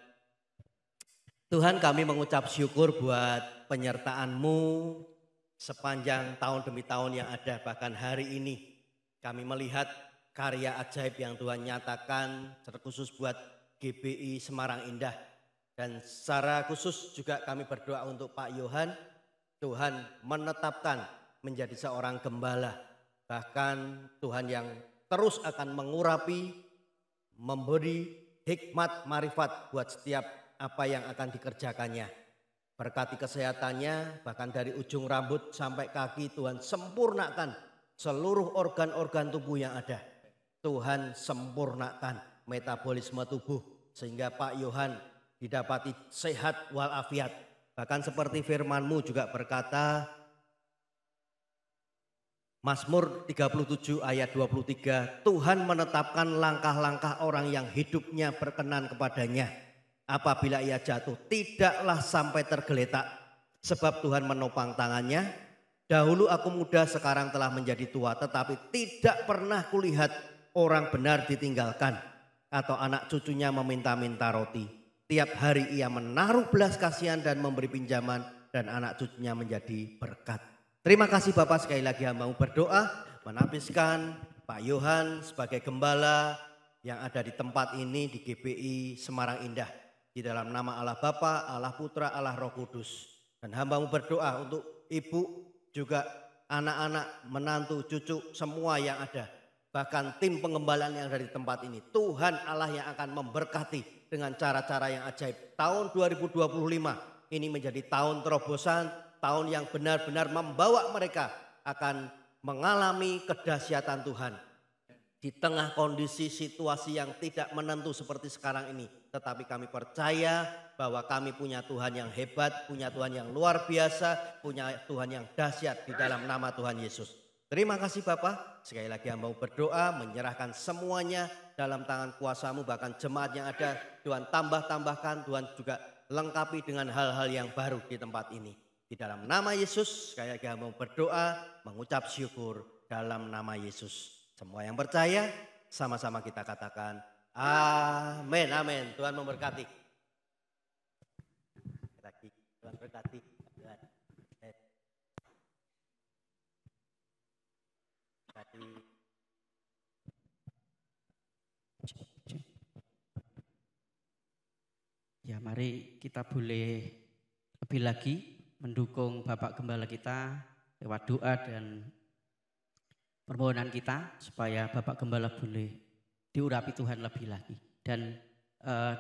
Tuhan, kami mengucap syukur buat penyertaan-Mu sepanjang tahun demi tahun yang ada. Bahkan hari ini kami melihat karya ajaib yang Tuhan nyatakan terkhusus buat GBI Semarang Indah. Dan secara khusus juga kami berdoa untuk Pak Yohan. Tuhan menetapkan menjadi seorang gembala. Bahkan Tuhan yang terus akan mengurapi, memberi hikmat marifat buat setiap apa yang akan dikerjakannya. Berkati kesehatannya, bahkan dari ujung rambut sampai kaki Tuhan sempurnakan seluruh organ-organ tubuh yang ada. Tuhan sempurnakan metabolisme tubuh sehingga Pak Yohan didapati sehat walafiat. Bahkan seperti firman-Mu juga berkata, Mazmur 37 ayat 23, Tuhan menetapkan langkah-langkah orang yang hidupnya berkenan kepadanya. Apabila ia jatuh tidaklah sampai tergeletak, sebab Tuhan menopang tangannya. Dahulu aku muda, sekarang telah menjadi tua, tetapi tidak pernah kulihat orang benar ditinggalkan atau anak cucunya meminta-minta roti. Tiap hari ia menaruh belas kasihan dan memberi pinjaman, dan anak cucunya menjadi berkat. Terima kasih Bapak, sekali lagi hamba-Mu berdoa menahbiskan Pak Yohan sebagai gembala yang ada di tempat ini di GBI Semarang Indah. Di dalam nama Allah Bapa, Allah Putra, Allah Roh Kudus. Dan hamba-Mu berdoa untuk ibu, juga anak-anak, menantu, cucu, semua yang ada. Bahkan tim pengembalaan yang ada di tempat ini. Tuhan Allah yang akan memberkati dengan cara-cara yang ajaib. Tahun 2025 ini menjadi tahun terobosan, tahun yang benar-benar membawa mereka akan mengalami kedahsyatan Tuhan. Di tengah kondisi situasi yang tidak menentu seperti sekarang ini. Tetapi kami percaya bahwa kami punya Tuhan yang hebat, punya Tuhan yang luar biasa, punya Tuhan yang dahsyat di dalam nama Tuhan Yesus. Terima kasih Bapak, sekali lagi hamba berdoa menyerahkan semuanya dalam tangan kuasa-Mu. Bahkan jemaat yang ada Tuhan tambah-tambahkan, Tuhan juga lengkapi dengan hal-hal yang baru di tempat ini. Di dalam nama Yesus, sekali lagi hamba berdoa mengucap syukur dalam nama Yesus. Semua yang percaya sama-sama kita katakan amin, amin. Tuhan memberkati. Tuhan berkati. Ya, mari kita boleh lebih lagi mendukung Bapak Gembala kita lewat doa dan permohonan kita supaya Bapak Gembala boleh diurapi Tuhan lebih lagi. Dan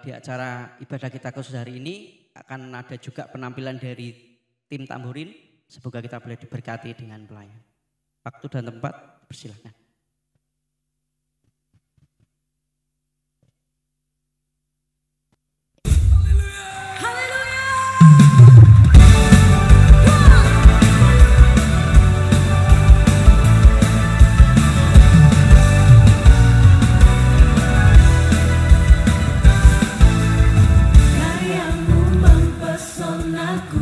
di acara ibadah kita khusus hari ini akan ada juga penampilan dari tim tamburin. Semoga kita boleh diberkati dengan pelayan. Waktu dan tempat persilakan. Karyamu mempesonaku.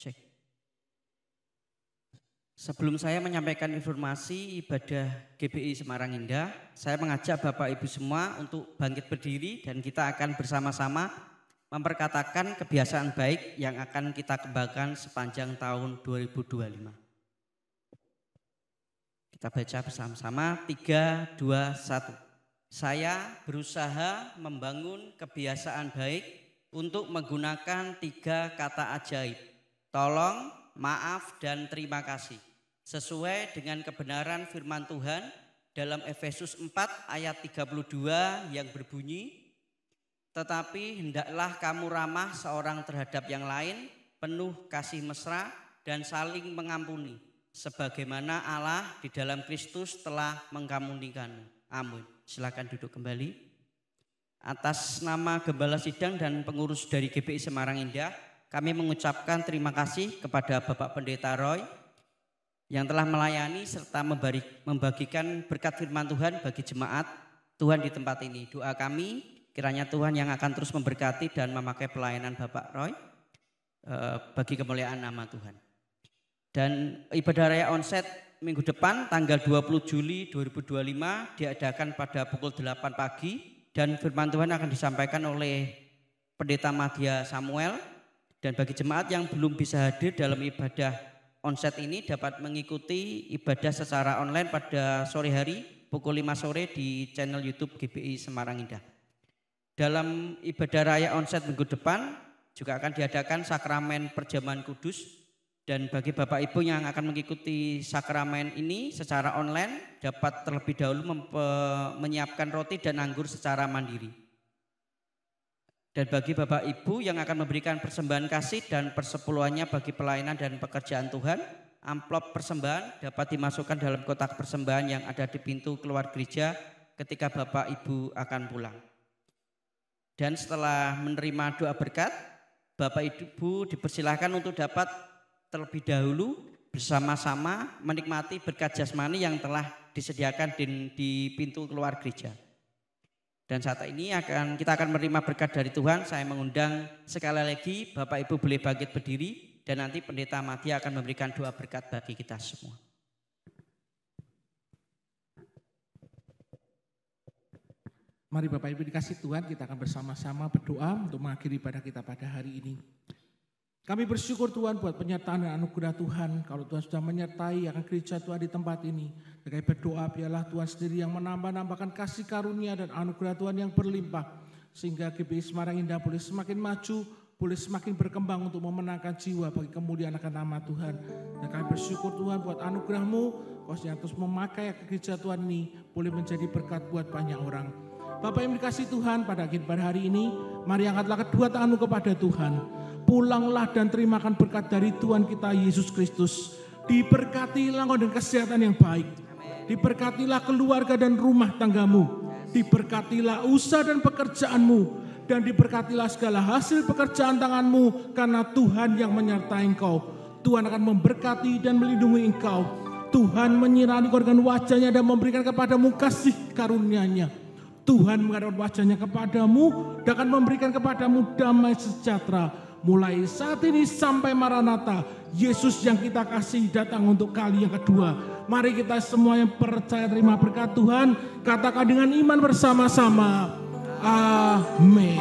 Cek. Sebelum saya menyampaikan informasi ibadah GBI Semarang Indah, saya mengajak Bapak Ibu semua untuk bangkit berdiri dan kita akan bersama-sama memperkatakan kebiasaan baik yang akan kita kembangkan sepanjang tahun 2025. Kita baca bersama-sama, 3, 2, 1. Saya berusaha membangun kebiasaan baik untuk menggunakan 3 kata ajaib. Tolong, maaf, dan terima kasih. Sesuai dengan kebenaran firman Tuhan dalam Efesus 4 ayat 32 yang berbunyi, tetapi hendaklah kamu ramah seorang terhadap yang lain, penuh kasih mesra dan saling mengampuni, sebagaimana Allah di dalam Kristus telah mengampunikanmu. Amin. Silakan duduk kembali. Atas nama Gembala Sidang dan pengurus dari GBI Semarang Indah, kami mengucapkan terima kasih kepada Bapak Pendeta Roy yang telah melayani serta membagikan berkat firman Tuhan bagi jemaat Tuhan di tempat ini. Doa kami kiranya Tuhan yang akan terus memberkati dan memakai pelayanan Bapak Roy bagi kemuliaan nama Tuhan. Dan ibadah raya onset minggu depan tanggal 20 Juli 2025 diadakan pada pukul 8 pagi dan firman Tuhan akan disampaikan oleh Pendeta Madya Samuel. Dan bagi jemaat yang belum bisa hadir dalam ibadah onset ini dapat mengikuti ibadah secara online pada sore hari pukul 5 sore di channel YouTube GBI Semarang Indah. Dalam ibadah raya onset minggu depan juga akan diadakan sakramen perjamuan kudus, dan bagi Bapak Ibu yang akan mengikuti sakramen ini secara online dapat terlebih dahulu menyiapkan roti dan anggur secara mandiri. Dan bagi Bapak Ibu yang akan memberikan persembahan kasih dan persepuluhannya bagi pelayanan dan pekerjaan Tuhan, amplop persembahan dapat dimasukkan dalam kotak persembahan yang ada di pintu keluar gereja ketika Bapak Ibu akan pulang. Dan setelah menerima doa berkat, Bapak Ibu dipersilahkan untuk dapat terlebih dahulu bersama-sama menikmati berkat jasmani yang telah disediakan di pintu keluar gereja. Dan saat ini kita akan menerima berkat dari Tuhan. Saya mengundang sekali lagi Bapak Ibu boleh bangkit berdiri dan nanti Pendeta Madya akan memberikan doa berkat bagi kita semua. Mari Bapak Ibu dikasih Tuhan, kita akan bersama-sama berdoa untuk mengakhiri ibadah kita pada hari ini. Kami bersyukur Tuhan buat penyertaan dan anugerah Tuhan. Kalau Tuhan sudah menyertai akan gereja Tuhan di tempat ini. Kami berdoa biarlah Tuhan sendiri yang menambah-nambahkan kasih karunia dan anugerah Tuhan yang berlimpah. Sehingga GBI Semarang Indah boleh semakin maju, boleh semakin berkembang untuk memenangkan jiwa bagi kemuliaan akan nama Tuhan. Dan kami bersyukur Tuhan buat anugerah-Mu, Kau yang terus memakai gereja Tuhan ini boleh menjadi berkat buat banyak orang. Bapak yang dikasih Tuhan pada hari ini, mari angkatlah kedua tanganmu kepada Tuhan. Pulanglah dan terimakan berkat dari Tuhan kita Yesus Kristus. Diberkatilah engkau dengan kesehatan yang baik. Diberkatilah keluarga dan rumah tanggamu. Diberkatilah usaha dan pekerjaanmu. Dan diberkatilah segala hasil pekerjaan tanganmu. Karena Tuhan yang menyertai engkau. Tuhan akan memberkati dan melindungi engkau. Tuhan menyirami engkau dengan wajahnya dan memberikan kepadamu kasih karunia-Nya. Tuhan menghadapkan wajahnya kepadamu dan akan memberikan kepadamu damai sejahtera. Mulai saat ini sampai Maranatha, Yesus yang kita kasih datang untuk kali yang kedua. Mari kita semua yang percaya terima berkat Tuhan, katakan dengan iman bersama-sama. Amin.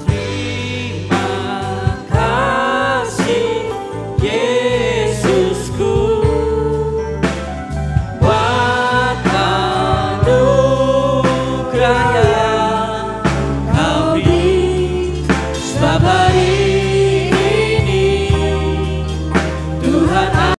Terima kasih.